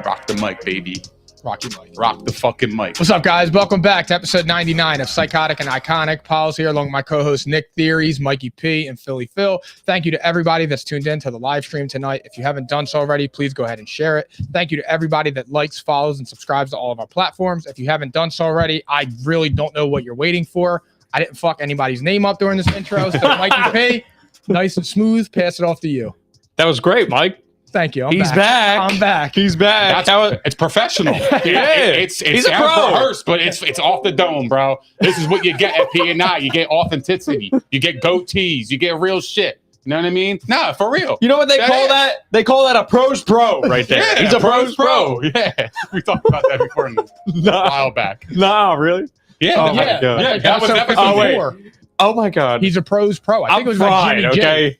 Rock the mic, baby. Rocky Mike. Rock the fucking mic. What's up, guys? Welcome back to episode 99 of Psychotic and Iconic. Paul's here along with my co-hosts Nick Theories, Mikey P, and Philly Phil. Thank you to everybody that's tuned in to the live stream tonight. If you haven't done so already, please go ahead and share it. Thank you to everybody that likes, follows, and subscribes to all of our platforms. If you haven't done so already, I really don't know what you're waiting for. I didn't fuck anybody's name up during this intro, so Mikey P, nice and smooth, pass it off to you. That was great, Mike. Thank you. He's back. I'm back. He's back. It's professional. He's a pro. Rehearsed, but it's off the dome, bro. This is what you get at P&I. You get authenticity. You get goatees. You get real shit. You know what I mean? Nah, for real. You know what they call that? They call that a pro's pro right there. Yeah, he's a pro's pro. Yeah, we talked about that before a while back. No, really? Yeah, Yeah, that was episode 4. Oh my God. He's a pro's pro. I think it was fried, like Jimmy J. okay?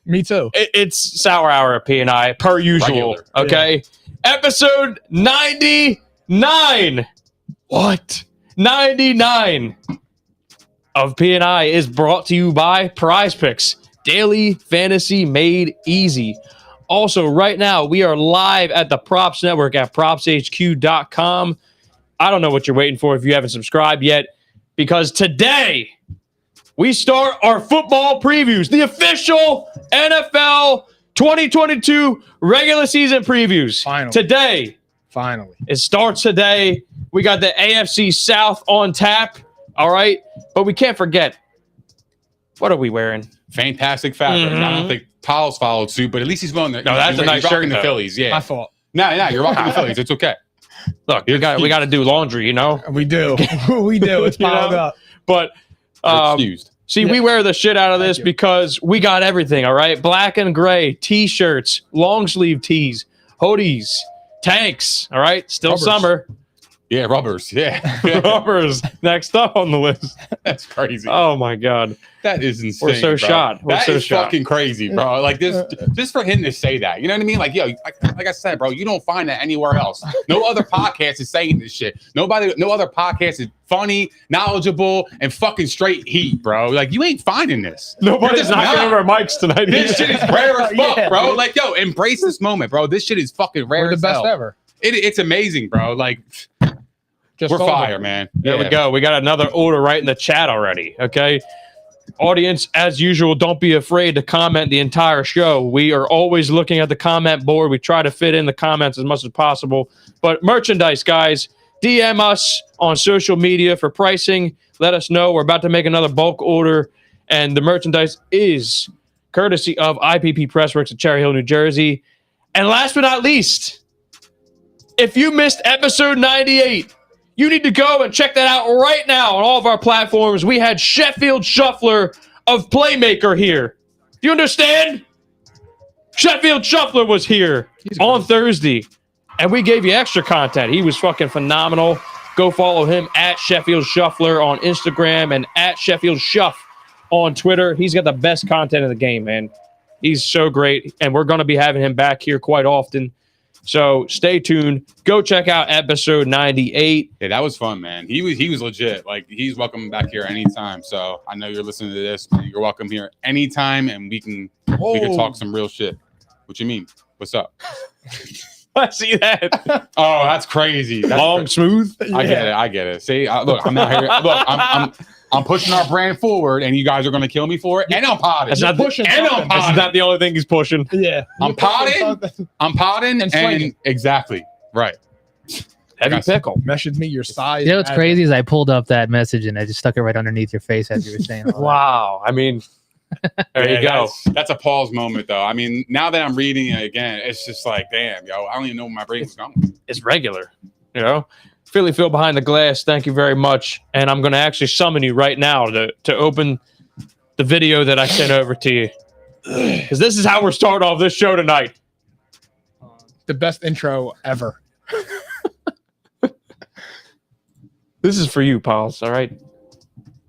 Me too. It's Sour Hour at P&I, per usual. Regular. Okay? Yeah. Episode 99. What? 99 of P&I is brought to you by Prize Picks. Daily fantasy made easy. Also, right now, we are live at the Props Network at propshq.com. I don't know what you're waiting for if you haven't subscribed yet, because today we start our football previews, the official NFL 2022 regular season previews. Finally. It starts today. We got the AFC South on tap. All right. But we can't forget, what are we wearing? Fantastic fabric. I don't think Paul's followed suit, but at least he's wearing the. No, that's a nice shirt. Rocking the Phillies. Yeah. My fault. No, you're rocking the Phillies. It's okay. Look, we got to do laundry, you know? We do. We do. It's piled up. But Excused. we wear the shit out of this because we got everything, all right? Black and gray, T-shirts, long sleeve tees, hoodies, tanks, all right? Still Rubbers. Summer. Yeah, rubbers. Yeah. Rubbers next up on the list. That's crazy. Oh, my God. That is insane. We're so bro. shot. We're That so is shot. fucking crazy, bro. Like this, just for him to say that. You know what I mean? Like, yo, like I said, bro, you don't find that anywhere else. No other podcast is saying this shit. No other podcast is funny, knowledgeable, and fucking straight heat, bro. Like, you ain't finding this. Nobody's knocking over mics tonight. This shit is rare as fuck, Yeah, bro. dude. Like, yo, embrace this moment, bro. This shit is fucking rare. We're the as best hell. ever. It's amazing, bro. Like, Just we're told fire, them. man. There we go. We got another order right in the chat already, okay? Audience, as usual, don't be afraid to comment the entire show. We are always looking at the comment board. We try to fit in the comments as much as possible. But merchandise, guys, DM us on social media for pricing. Let us know. We're about to make another bulk order, and the merchandise is courtesy of IPP Pressworks at Cherry Hill, New Jersey. And last but not least, if you missed episode 98, you need to go and check that out right now on all of our platforms. We had Sheffield Shuffler of Playmaker here. Do you understand? Sheffield Shuffler was here on Thursday, and we gave you extra content. He was fucking phenomenal. Go follow him at Sheffield Shuffler on Instagram and at Sheffield Shuff on Twitter. He's got the best content in the game, man. He's so great, and we're going to be having him back here quite often. So stay tuned. Go check out episode 98. Yeah, that was fun, man. He was legit. Like, he's welcome back here anytime. So I know you're listening to this. You're welcome here anytime, and we can talk some real shit. What you mean? What's up? I see that. Oh, that's crazy. That's Long, smooth. I get it. See, look, I'm not here. Look, I'm pushing our brand forward, and you guys are going to kill me for it. And I'm potting. That's not pushing and something. That's not the only thing he's pushing. Yeah. I'm potting, And swinging. exactly right. Heavy pickle. Message me your size. You know what's crazy is I pulled up that message and I just stuck it right underneath your face as you were saying. all that. Wow. I mean, there you go. That's a pause moment, though. I mean, now that I'm reading it again, it's just like, damn, yo, I don't even know where my brain was going. It's regular, you know? Philly Phil behind the glass, thank you very much. And I'm going to actually summon you right now to open the video that I sent over to you. Because this is how we're starting off this show tonight. The best intro ever. This is for you, pals, all right?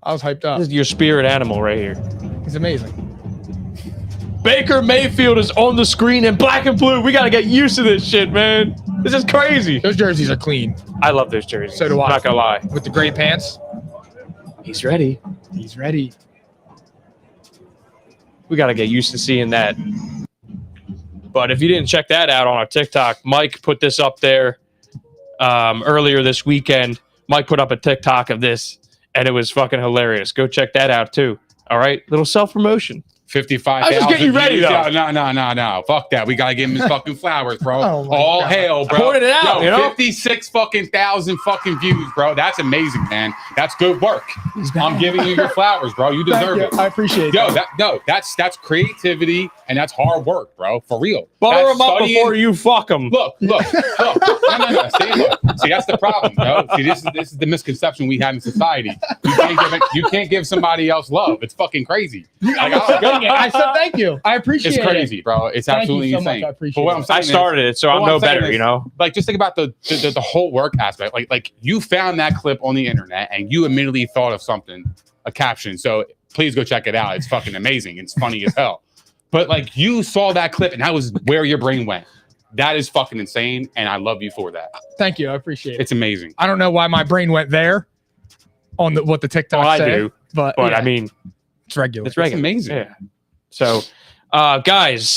I was hyped up. This is your spirit animal right here. He's amazing. Baker Mayfield is on the screen in black and blue. We got to get used to this shit, man. This is crazy. Those jerseys are clean. I love those jerseys. So do I. I'm not going to lie. With the gray pants. He's ready. He's ready. We got to get used to seeing that. But if you didn't check that out on our TikTok, Mike put this up there earlier this weekend. Mike put up a TikTok of this, and it was fucking hilarious. Go check that out too. All right, little self-promotion. 55,000. I was just getting you ready, though. No. Fuck that. We gotta give him his fucking flowers, bro. Oh my God. Hell, bro. I pointed it out, you know? 56 fucking thousand fucking views, bro. That's amazing, man. That's good work. I'm giving you your flowers, bro. You deserve it. I appreciate That's creativity and that's hard work, bro. For real. Butter them up before you fuck them. Look. No. See, that's the problem, bro. See, this is the misconception we have in society. You can't give somebody else love. It's fucking crazy. I said thank you. I appreciate it. It's crazy, bro. It's absolutely insane. I appreciate what I'm saying I started it, so I'm no better, you know? Like, just think about the whole work aspect. Like you found that clip on the internet and you immediately thought of something, a caption. So please go check it out. It's fucking amazing. It's funny as hell. But like you saw that clip and that was where your brain went. That is fucking insane. And I love you for that. Thank you. I appreciate it. It's amazing. I don't know why my brain went there on what the TikTok said. I do. But yeah, I mean, it's regular. It's regular. It's amazing. Yeah. So, guys,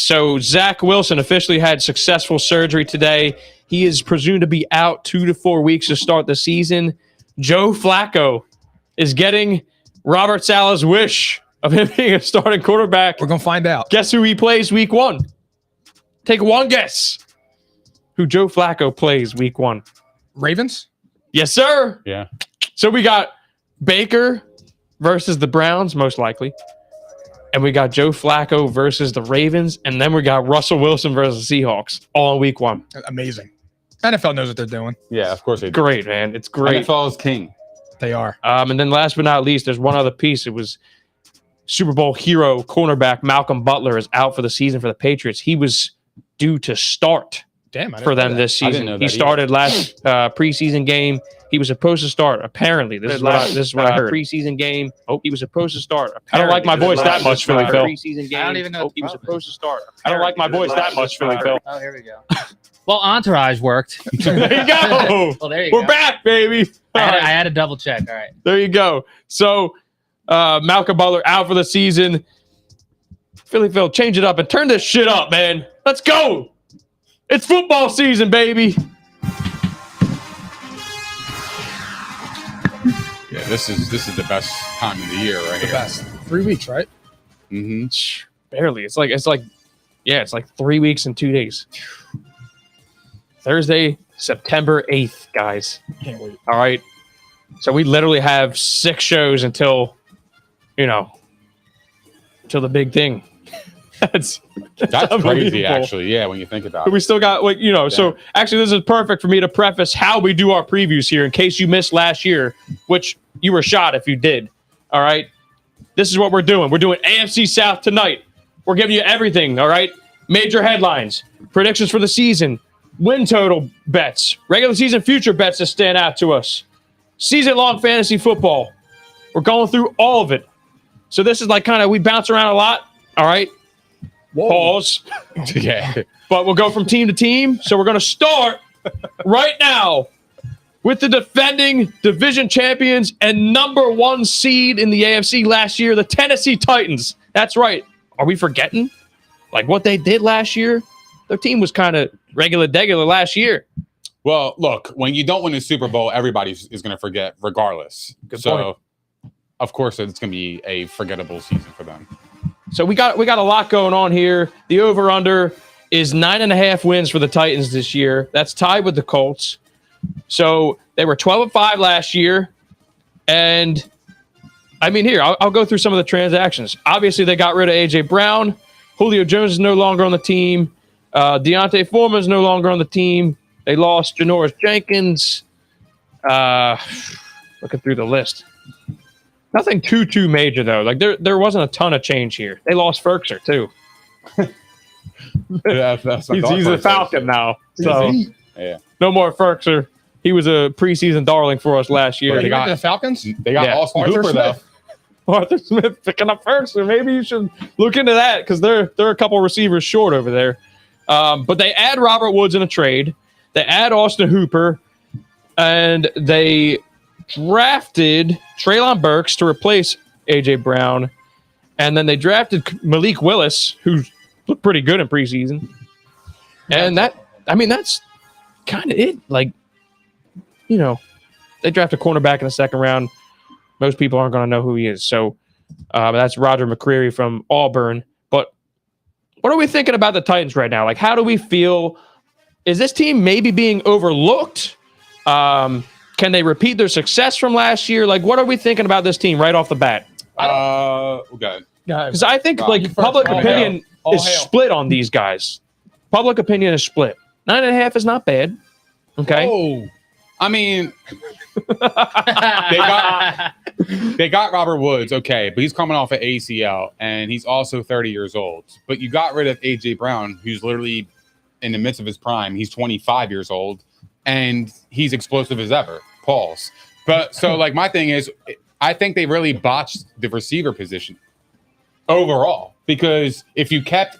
Zach Wilson officially had successful surgery today. He is presumed to be out 2 to 4 weeks to start the season. Joe Flacco is getting Robert Saleh's wish of him being a starting quarterback. We're going to find out. Guess who he plays week 1? Take one guess who Joe Flacco plays week 1. Ravens? Yes, sir. Yeah. So we got Baker versus the Browns, most likely. And we got Joe Flacco versus the Ravens. And then we got Russell Wilson versus the Seahawks all in week 1. Amazing. NFL knows what they're doing. Yeah, of course they do. Great, man. It's great. NFL is king. They are. And then last but not least, there's one other piece. It was Super Bowl hero cornerback Malcolm Butler is out for the season for the Patriots. He was due to start for them this season. He started last preseason game. He was supposed to start. Apparently, this is what I heard. Preseason game. He was supposed to start. I don't like my voice that much, Philly Phil. Preseason game. I don't even know. He was supposed to start. I don't like my voice that much, Philly Phil. Oh, here we go. Well, Entourage worked. There you go. Well, there you go. We're back, baby. I had to double check. All right. There you go. So, Malcolm Butler out for the season. Philly Phil, change it up and turn this shit up, man. Let's go. It's football season, baby. Yeah, this is the best time of the year right here. Best. 3 weeks, right? Mm-hmm. Barely. It's like 3 weeks and 2 days. Thursday, September 8th, guys. Can't wait. All right. So we literally have 6 shows until the big thing. That's crazy, actually. Yeah, when you think about it. We still got, so actually this is perfect for me to preface how we do our previews here in case you missed last year, which you were shot if you did. All right. This is what we're doing. We're doing AFC South tonight. We're giving you everything. All right. Major headlines, predictions for the season, win total bets, regular season future bets that stand out to us, season-long fantasy football. We're going through all of it. So this is like we bounce around a lot. All right. Whoa. Pause. Yeah. But we'll go from team to team. So we're going to start right now with the defending division champions and number 1 seed in the AFC last year, the Tennessee Titans. That's right. Are we forgetting? Like what they did last year? Their team was kind of regular last year. Well, look, when you don't win a Super Bowl, everybody is going to forget regardless. Good point. Of course, it's going to be a forgettable season for them. So we got a lot going on here. The over-under is 9.5 wins for the Titans this year. That's tied with the Colts. So they were 12-5 last year. And, I mean, here, I'll go through some of the transactions. Obviously, they got rid of A.J. Brown. Julio Jones is no longer on the team. Deontay Foreman is no longer on the team. They lost Janoris Jenkins. Looking through the list. Nothing too major, though. Like, there wasn't a ton of change here. They lost Ferkser, too. He's a Falcon now. So, yeah. No more Ferkser. He was a preseason darling for us last year. They got the Falcons? They got Austin Hooper, though. Arthur Smith picking up Ferkser. Maybe you should look into that because they're a couple receivers short over there. But they add Robert Woods in a trade. They add Austin Hooper. And they drafted Treylon Burks to replace A.J. Brown. And then they drafted Malik Willis, who looked pretty good in preseason. And that's kind of it. Like, they draft a cornerback in the second round. Most people aren't going to know who he is. So that's Roger McCreary from Auburn. But what are we thinking about the Titans right now? Like, how do we feel? Is this team maybe being overlooked? Can they repeat their success from last year? Like, what are we thinking about this team right off the bat? Okay. Because I think Rob, public all opinion hail. is split on these guys. Public opinion is split. 9.5 is not bad. Okay. Oh, I mean, they got Robert Woods, okay, but he's coming off an ACL, and he's also 30 years old. But you got rid of A.J. Brown, who's literally in the midst of his prime. He's 25 years old, and he's explosive as ever. Pause. But so, like, my thing is, I think they really botched the receiver position overall, because if you kept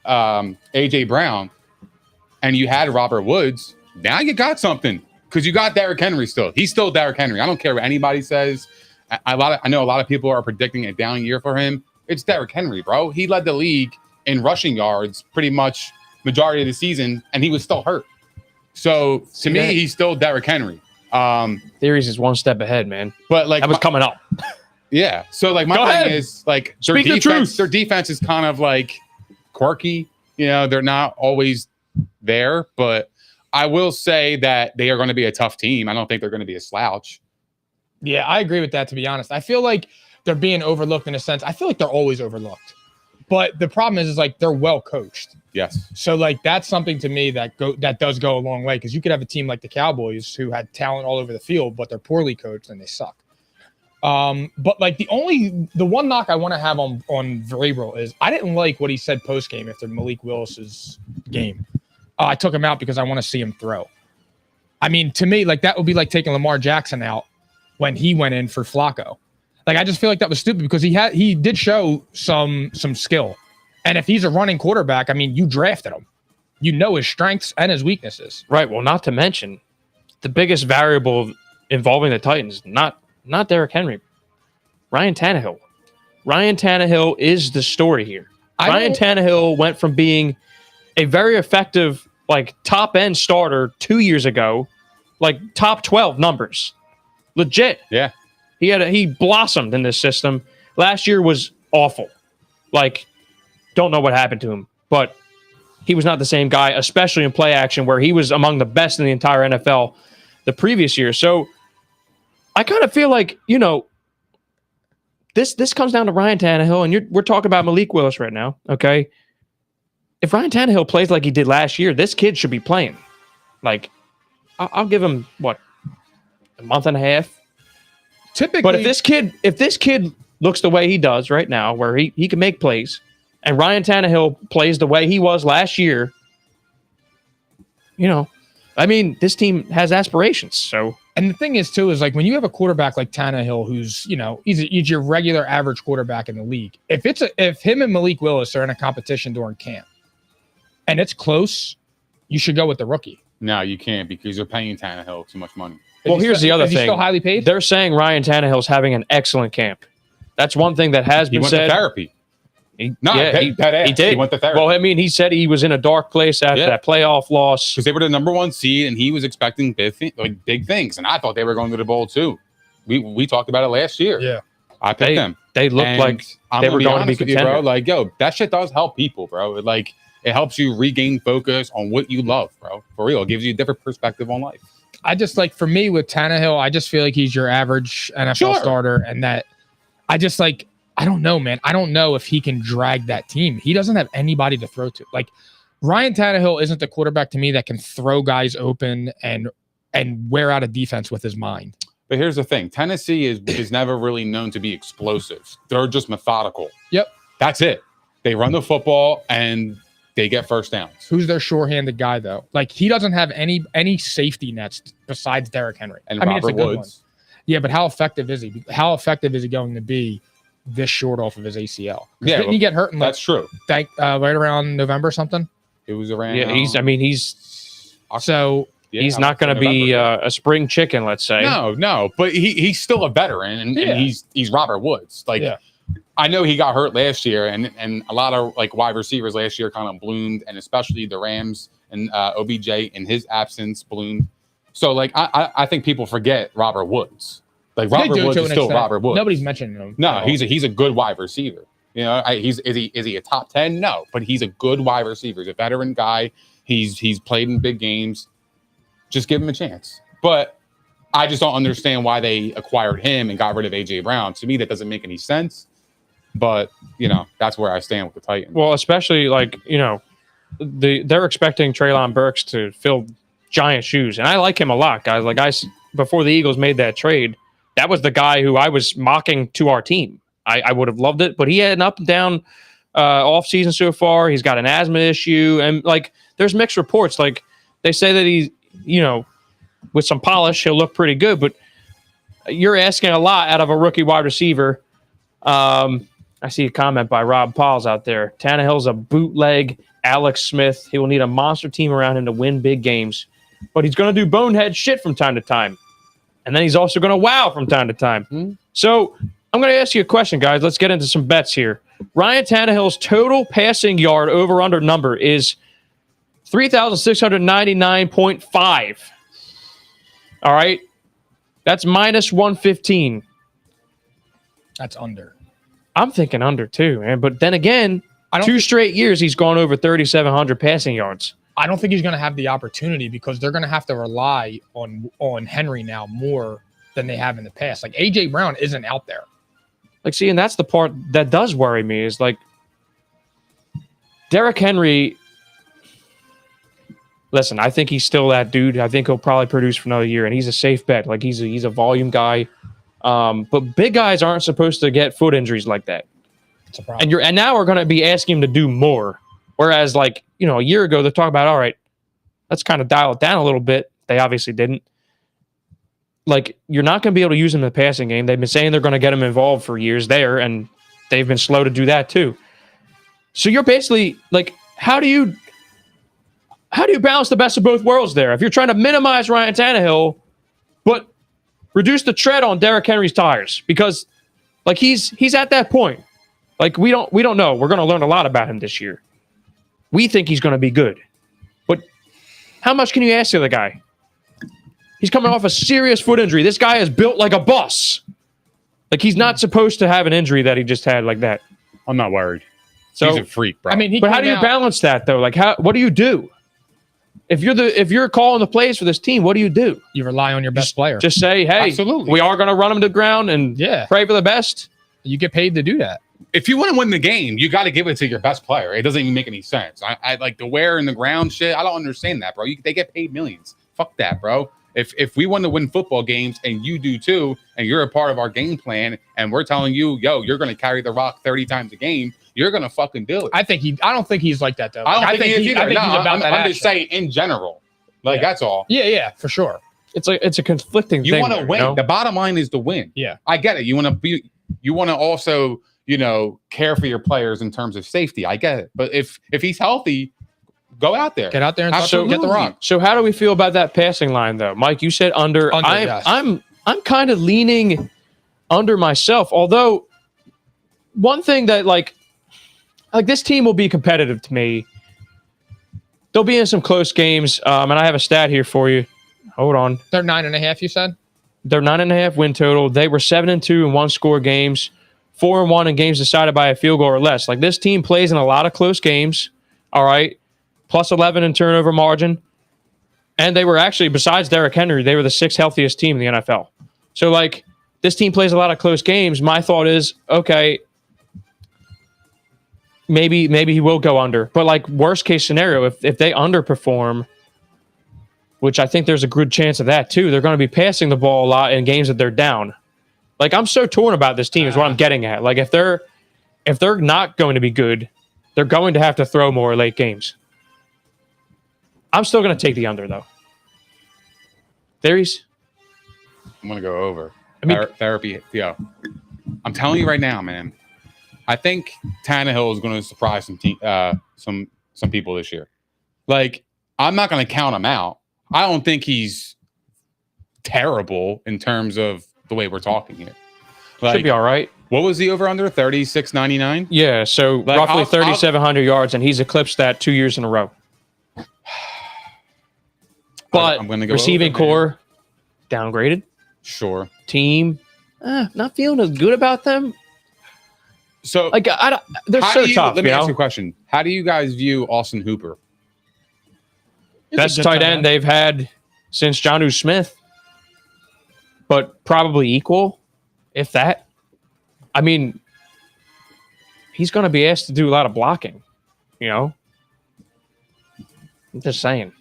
A.J. Brown and you had Robert Woods, now you got something. Because you got Derrick Henry still. He's still Derrick Henry. I don't care what anybody says. I know a lot of people are predicting a down year for him. It's Derrick Henry, bro. He led the league in rushing yards pretty much majority of the season, and he was still hurt. So, to me, he's still Derrick Henry. Theories is one step ahead, man. But, like, that was coming up. Yeah. So, like, my thing is, like, Speak the truth. Their defense is kind of, like, quirky. You know, they're not always there, but I will say that they are going to be a tough team. I don't think they're going to be a slouch. Yeah, I agree with that, to be honest. I feel like they're being overlooked in a sense. I feel like they're always overlooked. But the problem is like, they're well coached. Yes. So, like, that's something to me that does go a long way, because you could have a team like the Cowboys who had talent all over the field, but they're poorly coached and they suck. But, like, the one knock I want to have on Vrabel is I didn't like what he said post-game after Malik Willis's game. I took him out because I want to see him throw. I mean, to me, like, that would be like taking Lamar Jackson out when he went in for Flacco. Like, I just feel like that was stupid, because he did show some skill. And if he's a running quarterback, I mean, you drafted him. You know his strengths and his weaknesses. Right. Well, not to mention the biggest variable involving the Titans, not Derrick Henry, Ryan Tannehill. Ryan Tannehill is the story here. Ryan Tannehill went from being a very effective, like, top-end starter 2 years ago, like top 12 numbers. Legit. Yeah. He blossomed in this system. Last year was awful. Like, don't know what happened to him, but he was not the same guy, especially in play action, where he was among the best in the entire NFL the previous year. So I kind of feel like, this comes down to Ryan Tannehill, and we're talking about Malik Willis right now, okay? If Ryan Tannehill plays like he did last year, this kid should be playing. Like, I'll give him, a month and a half? Typically, but if this kid looks the way he does right now, where he can make plays, and Ryan Tannehill plays the way he was last year, I mean, this team has aspirations. So, and the thing is too, is like, when you have a quarterback like Tannehill, who's, he's your regular average quarterback in the league. If him and Malik Willis are in a competition during camp and it's close, you should go with the rookie. No, you can't, because you're paying Tannehill too much money. Well, here's the other thing. Is he still highly paid? They're saying Ryan Tannehill's having an excellent camp. That's one thing that has been said. He went to therapy. He did. He went to therapy. Well, I mean, he said he was in a dark place after that playoff loss. Because they were the number one seed, and he was expecting big things. And I thought they were going to the bowl, too. We talked about it last year. Yeah. I picked them. They looked like they were going to be contenders. Bro. Like, yo, that shit does help people, bro. It helps you regain focus on what you love, bro. For real. It gives you a different perspective on life. I just, like, for me with Tannehill, I just feel like he's your average NFL starter, and that I just, like, I don't know, man. I don't know if he can drag that team. He doesn't have anybody to throw to. Like, Ryan Tannehill isn't the quarterback to me that can throw guys open and wear out a defense with his mind. But here's the thing. Tennessee is never really known to be explosive. They're just methodical. Yep. That's it. They run the football and they get first downs. Who's their sure-handed guy, though? Like, he doesn't have any safety nets besides Derrick Henry. And Robert Woods. Yeah, but how effective is he? How effective is he going to be this short off of his ACL? Yeah, didn't he get hurt? That's true. Right around November or something? It was around. Yeah, he's not going to be a spring chicken, let's say. No, but he's still a veteran, and he's Robert Woods. I know he got hurt last year, and a lot of, like, wide receivers last year kind of bloomed, and especially the Rams and OBJ in his absence balloon. So like I think people forget Robert Woods. Like Robert Woods is still Robert Woods. Nobody's mentioning him. No, he's a good wide receiver. You know, is he a top 10? No, but he's a good wide receiver. He's a veteran guy. He's played in big games. Just give him a chance. But I just don't understand why they acquired him and got rid of AJ Brown. To me, that doesn't make any sense. But you know, that's where I stand with the Titans. Well, especially like, you know, they're expecting Treylon Burks to fill giant shoes, and I like him a lot, guys. Like before the Eagles made that trade, that was the guy who I was mocking to our team. I would have loved it, but he had an up and down off season so far. He's got an asthma issue, and like there's mixed reports. Like they say that he's, you know, with some polish, he'll look pretty good, but you're asking a lot out of a rookie wide receiver. I see a comment by Rob Pauls out there. Tannehill's a bootleg Alex Smith. He will need a monster team around him to win big games, but he's going to do bonehead shit from time to time. And then he's also going to wow from time to time. Mm-hmm. So I'm going to ask you a question, guys. Let's get into some bets here. Ryan Tannehill's total passing yard over-under number is 3,699.5. All right? That's minus 115. That's under. I'm thinking under too, man. But then again, 2 straight years he's gone over 3,700 passing yards. I don't think he's going to have the opportunity because they're going to have to rely on Henry now more than they have in the past. Like AJ Brown isn't out there. Like, see, and that's the part that does worry me is like Derrick Henry. Listen, I think he's still that dude. I think he'll probably produce for another year, and he's a safe bet. Like he's a volume guy. But big guys aren't supposed to get foot injuries like that. It's a problem. And now we're going to be asking him to do more. Whereas, like, you know, a year ago, they're talking about, all right, let's kind of dial it down a little bit. They obviously didn't. Like, you're not going to be able to use him in the passing game. They've been saying they're going to get him involved for years there, and they've been slow to do that too. So you're basically like, how do you balance the best of both worlds there? If you're trying to minimize Ryan Tannehill, but reduce the tread on Derrick Henry's tires, because like he's at that point. Like we don't know. We're going to learn a lot about him this year. We think he's going to be good, but how much can you ask the other guy? He's coming off a serious foot injury. This guy is built like a bus. Like he's not supposed to have an injury that he just had like that. I'm not worried. So, he's a freak, bro. I mean, but how do you balance that though? Like what do you do? If you're calling the plays for this team, what do you do? You rely on your best player. Just say, hey, Absolutely. we are going to run him to the ground and pray for the best. You get paid to do that. If you want to win the game, you got to give it to your best player. It doesn't even make any sense. I like the wear in the ground shit. I don't understand that, bro. They get paid millions. Fuck that, bro. If we want to win football games and you do too, and you're a part of our game plan, and we're telling you, yo, you're going to carry the rock 30 times a game, you're going to fucking do it. I don't think he's like that though. I don't think he is either. He's about that. I'm just saying in general. Like that's all. Yeah, for sure. It's a conflicting thing. You want to win. You know? The bottom line is to win. Yeah, I get it. You want to also, you know, care for your players in terms of safety. I get it. But if he's healthy, go out there. Get out there and get the rock. So how do we feel about that passing line though? Mike, you said under. Yes. I'm kind of leaning under myself. Although one thing that like this team will be competitive to me. They'll be in some close games. And I have a stat here for you. Hold on. They're 9.5, you said? They're 9.5 win total. They were 7-2 in one-score games, 4-1 in games decided by a field goal or less. Like this team plays in a lot of close games. All right. Plus 11 in turnover margin. And they were actually, besides Derrick Henry, they were the 6th healthiest team in the NFL. So like this team plays a lot of close games. My thought is, okay, maybe he will go under. But like worst case scenario, if they underperform, which I think there's a good chance of that too, they're going to be passing the ball a lot in games that they're down. Like I'm so torn about this team is what I'm getting at. Like if they're not going to be good, they're going to have to throw more late games. I'm still going to take the under though. Theories? I'm going to go over. I mean, Therapy. Yo, I'm telling you right now, man. I think Tannehill is going to surprise some people this year. Like, I'm not going to count him out. I don't think he's terrible in terms of the way we're talking here. Like, should be all right. What was the over under? 36.99? Yeah, so like, roughly 3,700 yards, and he's eclipsed that 2 years in a row. But I'm going to go receiving over, man. core downgraded. Sure. Team, not feeling as good about them. So Like they're how so do you, tough. let me you ask know? you a question. How do you guys view Austin Hooper? He's a Best good tight end they've had since Jonnu Smith, but probably equal, if that. I mean, he's going to be asked to do a lot of blocking. You know, I'm just saying,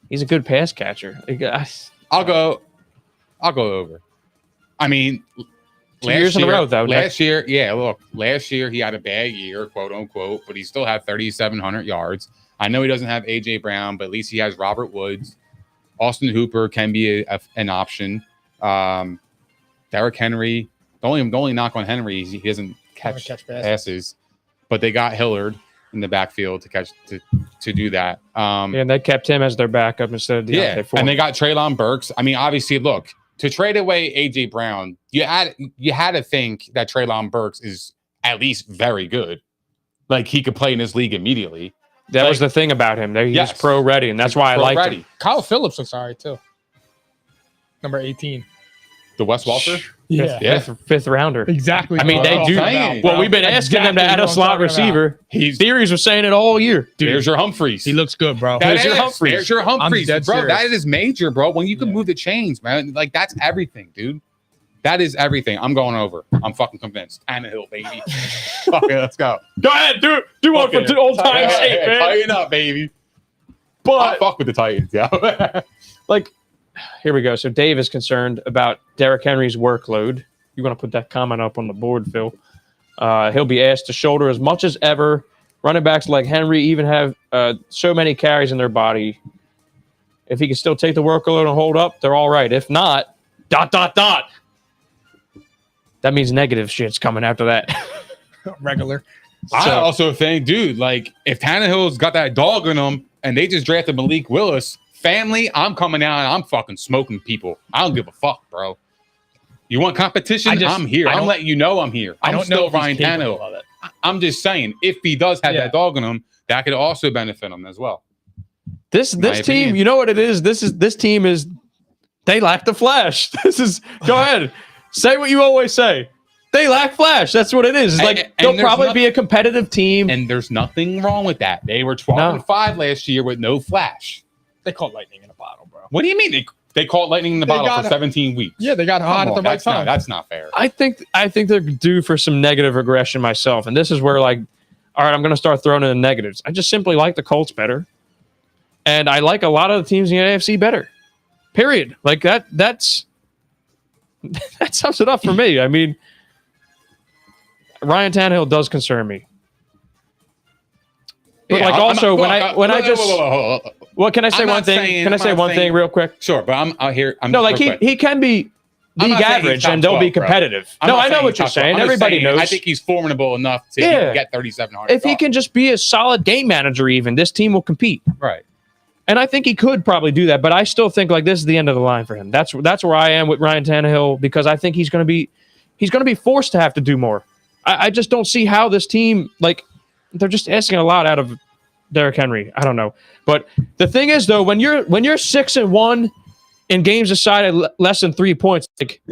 he's a good pass catcher. I'll go over. I mean, 2 years in a row, though. Last year, yeah, look, last year he had a bad year, quote unquote, but he still had 3,700 yards. I know he doesn't have A.J. Brown, but at least he has Robert Woods. Austin Hooper can be an option. Derrick Henry, the only knock on Henry is he doesn't catch passes, but they got Hillard in the backfield to do that. And they kept him as their backup instead of Deontay Foreman. And they got Treylon Burks. I mean, obviously, look, to trade away A.J. Brown, you had to think that Treylon Burks is at least very good. Like, he could play in this league immediately. That was the thing about him. He was pro ready, and that's why I liked him. Kyle Phillips looks all right, too. Number 18. The Wes Walter? Yeah. Fifth rounder. Exactly. I mean, they do. Well, we've been asking them to add a slot receiver. Theories was saying it all year. Dude, there's your Humphreys. He looks good, bro. There's your Humphreys, bro. Serious. That is major, bro. When you can move the chains, man. Like, that's everything, dude. That is everything. I'm going over. I'm fucking convinced. Tannehill, baby. Okay, let's go. Go ahead, do one for old time's sake, man. Tighten up, baby. But I fuck with the Titans, yeah. Like, here we go. So Dave is concerned about Derrick Henry's workload. You want to put that comment up on the board, Phil? He'll be asked to shoulder as much as ever. Running backs like Henry even have so many carries in their body. If he can still take the workload and hold up, they're all right. If not, ... That means negative shit's coming after that. Regular. I also think, dude, like, if Tannehill's got that dog in him and they just drafted Malik Willis, family, I'm coming out and I'm fucking smoking people. I don't give a fuck, bro. You want competition? I'm here. I'm letting you know I'm here. I'm still Ryan Tannehill. I'm just saying, if he does have that dog in him, that could also benefit him as well. This team, you know what it is? This team is, they lack the flash. Go ahead. Say what you always say. They lack flash. That's what it is. It's like they'll probably be a competitive team. And there's nothing wrong with that. They were 12-5 last year with no flash. They caught lightning in a bottle, bro. What do you mean? They caught lightning in the bottle for 17 weeks. Yeah, they got hot at the right time. That's not fair. I think they're due for some negative regression myself. And this is where, like, all right, I'm going to start throwing in the negatives. I just simply like the Colts better. And I like a lot of the teams in the AFC better. Period. Like, that's that sums it up for me. I mean, Ryan Tannehill does concern me. But Yeah, like, also when I just well, can I say I'm one not thing? saying- Can I I'm say not one saying- thing real quick? Sure, but I'm out here. No, like he can be I'm league not saying he's average top and they'll be 12, bro. competitive. I'm No, not I know what you're top 12. saying. I'm just Everybody saying, knows. I think he's formidable enough to get 3,700. If he can just be a solid game manager, even this team will compete. Right. And I think he could probably do that, but I still think like this is the end of the line for him. That's where I am with Ryan Tannehill, because I think he's going to be forced to have to do more. I just don't see how this team, like, they're just asking a lot out of Derrick Henry. I don't know. But the thing is, though, when you're 6-1 in games decided less than 3 points, like,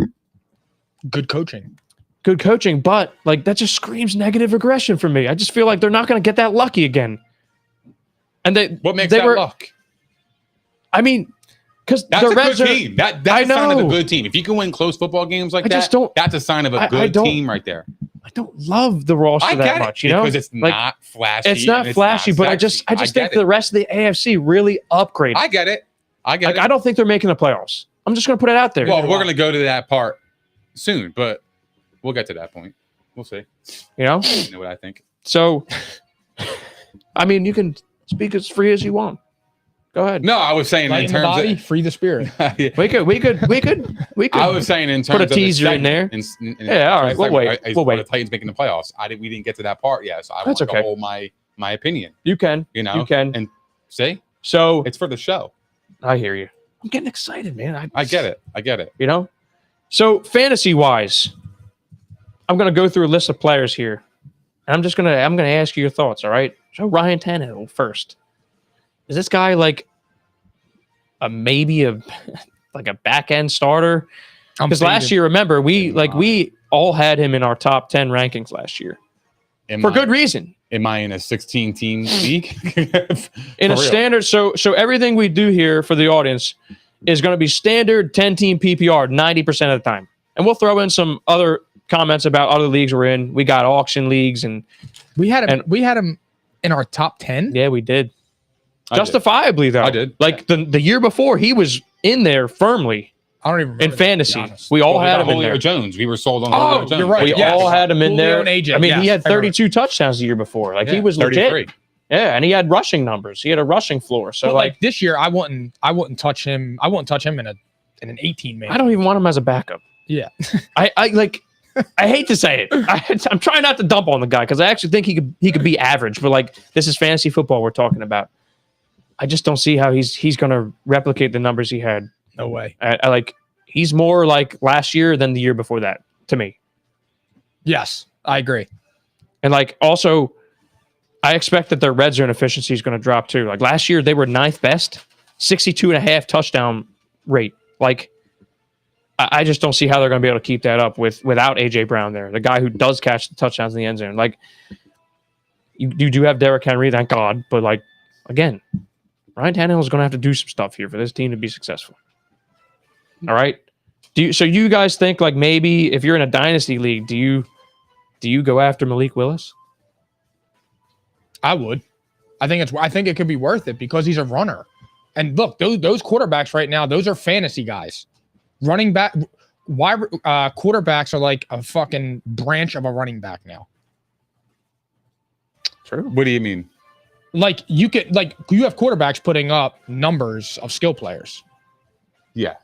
good coaching, but like that just screams negative regression for me. I just feel like they're not going to get that lucky again. And what makes that luck? I mean, because that's a good team. That's a sign of a good team. If you can win close football games like that, that's a sign of a good team right there. I don't love the roster that much, you know, because it's not flashy. It's not flashy, but I just think the rest of the AFC really upgraded. I get it. I don't think they're making the playoffs. I'm just going to put it out there. Well, we're going to go to that part soon, but we'll get to that point. We'll see. You know what I think. So, I mean, you can speak as free as you want. Go ahead. No, I was saying in terms of the body, free the spirit. we could. I was saying in terms put a teaser in there. Yeah, all right. We'll wait. The Titans making the playoffs. We didn't get to that part yet, so I want to hold my opinion. You can. You can. And see. So it's for the show. I hear you. I'm getting excited, man. I get it. You know. So fantasy wise, I'm gonna go through a list of players here, and I'm gonna ask you your thoughts. All right. So Ryan Tannehill first. Is this guy like maybe a back end starter. I'm Because last faded. year, remember, we all had him in our top 10 rankings last year for good reason. Am I in a 16-team league? In a For real. standard, so everything we do here for the audience is going to be standard 10-team PPR 90% of the time. And we'll throw in some other comments about other leagues we're in. We got auction leagues, and we had him in our top 10. yeah, we did. I did. Justifiably, though. I did. Like the year before, he was in there firmly I don't even remember in that, to be fantasy. honest. We all Well, we had got him in Julio there. Jones. We were sold on Oh, Julio Jones. you're right. We Yes. all had him in Julio there. and AJ, I mean, he yes, had I remember. 32 touchdowns the year before. Like he Yeah, was legit. 33. Yeah, and he had rushing numbers. He had a rushing floor. So But like, this year, I wouldn't touch him. I wouldn't touch him in an 18 man. I don't even want him as a backup. Yeah. I hate to say it. I'm trying not to dump on the guy because I actually think he could be average. But like, this is fantasy football we're talking about. I just don't see how he's going to replicate the numbers he had. No way. I like he's more like last year than the year before that to me. Yes, I agree. And like also, I expect that their red zone efficiency is going to drop too. Like last year, they were 9th best, 62.5 touchdown rate. Like I just don't see how they're going to be able to keep that up without AJ Brown there, the guy who does catch the touchdowns in the end zone. Like you do have Derrick Henry, thank God, but like again, Ryan Tannehill is going to have to do some stuff here for this team to be successful. All right. So you guys think like maybe if you're in a dynasty league, do you go after Malik Willis? I would. I think it could be worth it because he's a runner. And look, those quarterbacks right now, those are fantasy guys. Running back, quarterbacks are like a fucking branch of a running back now. True. What do you mean? Like you have quarterbacks putting up numbers of skill players. Yeah.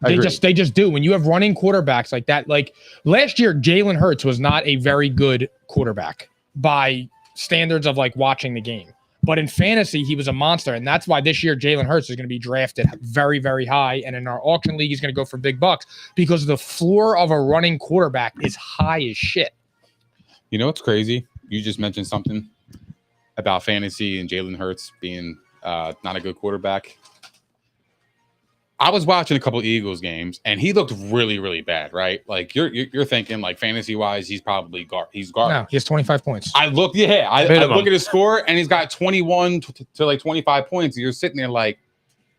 I They agree. just do. When you have running quarterbacks like that, like last year, Jalen Hurts was not a very good quarterback by standards of like watching the game. But in fantasy, he was a monster. And that's why this year, Jalen Hurts is going to be drafted very, very high. And in our auction league, he's going to go for big bucks because the floor of a running quarterback is high as shit. You know what's crazy? You just mentioned something about fantasy and Jalen Hurts being not a good quarterback. I was watching a couple Eagles games and he looked really, really bad, right? Like you're thinking like fantasy wise, he's probably he's garbage. No, he has 25 points. I look at his score and he's got 21 to like 25 points. And you're sitting there like,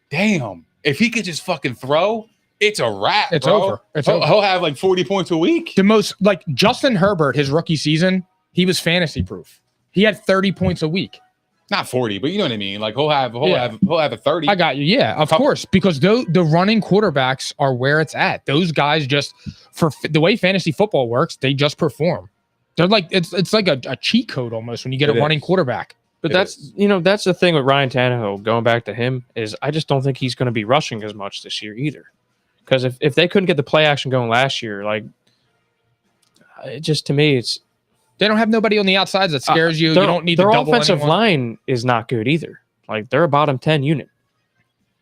damn, if he could just fucking throw, it's a wrap. It's bro. over. It's over. He'll have like 40 points a week. The most like Justin Herbert, his rookie season, he was fantasy proof. He had 30 points a week. Not 40, but you know what I mean. Like he'll have a 30. I got you. Yeah, of course, because the running quarterbacks are where it's at. Those guys just for the way fantasy football works, they just perform. They're like it's like a cheat code almost when you get a running quarterback. But that's the thing with Ryan Tannehill. Going back to him is I just don't think he's going to be rushing as much this year either. Because if they couldn't get the play action going last year, like it just to me it's. They don't have nobody on the outsides that scares you. You don't need to their double offensive anyone. line is not good either. Like they're a bottom 10 unit.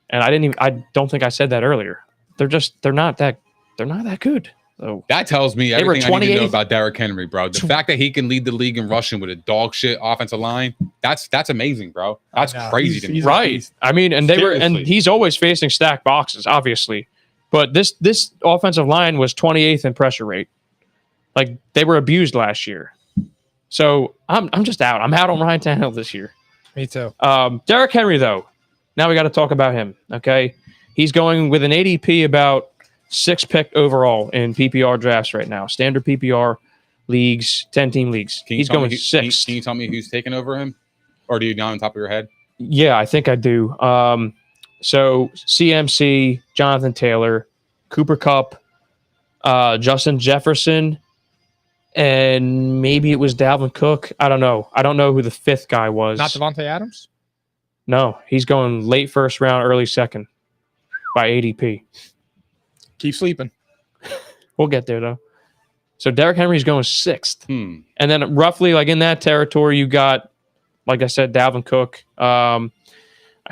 And I don't think I said that earlier. They're not that good. So that tells me They were everything I need to know 28th. about Derrick Henry, bro. The fact that he can lead the league in rushing with a dog shit offensive line, that's amazing, bro. That's I know. crazy to me. He's a right. beast. I mean, and Seriously. he's always facing stacked boxes, obviously. But this offensive line was 28th in pressure rate. Like they were abused last year. So I'm just out. I'm out on Ryan Tannehill this year. Me too. Derrick Henry, though. Now we got to talk about him. Okay, he's going with an ADP about 6th pick overall in PPR drafts right now. Standard PPR leagues, 10-team leagues. He's going 6th. Can you tell me who's taking over him, or do you know on top of your head? Yeah, I think I do. So CMC, Jonathan Taylor, Cooper Kupp, Justin Jefferson. And maybe it was Dalvin Cook. I don't know. I don't know who the 5th guy was. Not Devontae Adams? No, he's going late 1st round, early 2nd by ADP. Keep sleeping. We'll get there, though. So Derrick Henry's going 6th. And then roughly like in that territory, you got, like I said, Dalvin Cook. I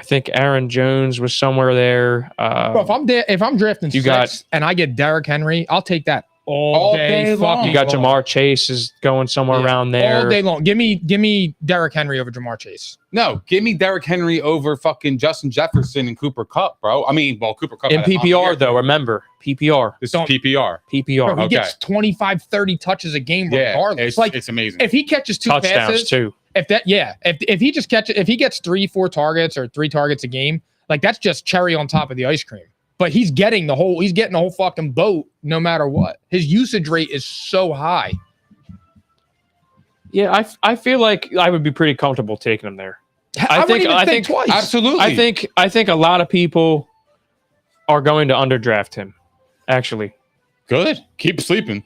think Aaron Jones was somewhere there. Bro, if I'm drafting you six and I get Derrick Henry, I'll take that all day long. fucking You got long. Jamar Chase is going somewhere around there. all day long. Give me Derrick Henry over Jamar Chase. No, give me Derrick Henry over fucking Justin Jefferson and Cooper Kupp, bro. I mean, well, Cooper Kupp In had a monster year. PPR, though, remember, PPR. This is PPR. PPR. Bro, he Okay. gets 25, 30 touches a game Yeah, regardless. it's amazing. If he catches 2 Touchdowns, passes, too. if he just catches, if he gets 3-4 targets or 3 targets a game, like that's just cherry on top of the ice cream. But he's getting the whole fucking boat no matter what. His usage rate is so high. Yeah, I feel like I would be pretty comfortable taking him there. I wouldn't even think twice. Absolutely. I think a lot of people are going to underdraft him, actually. Good. Keep sleeping.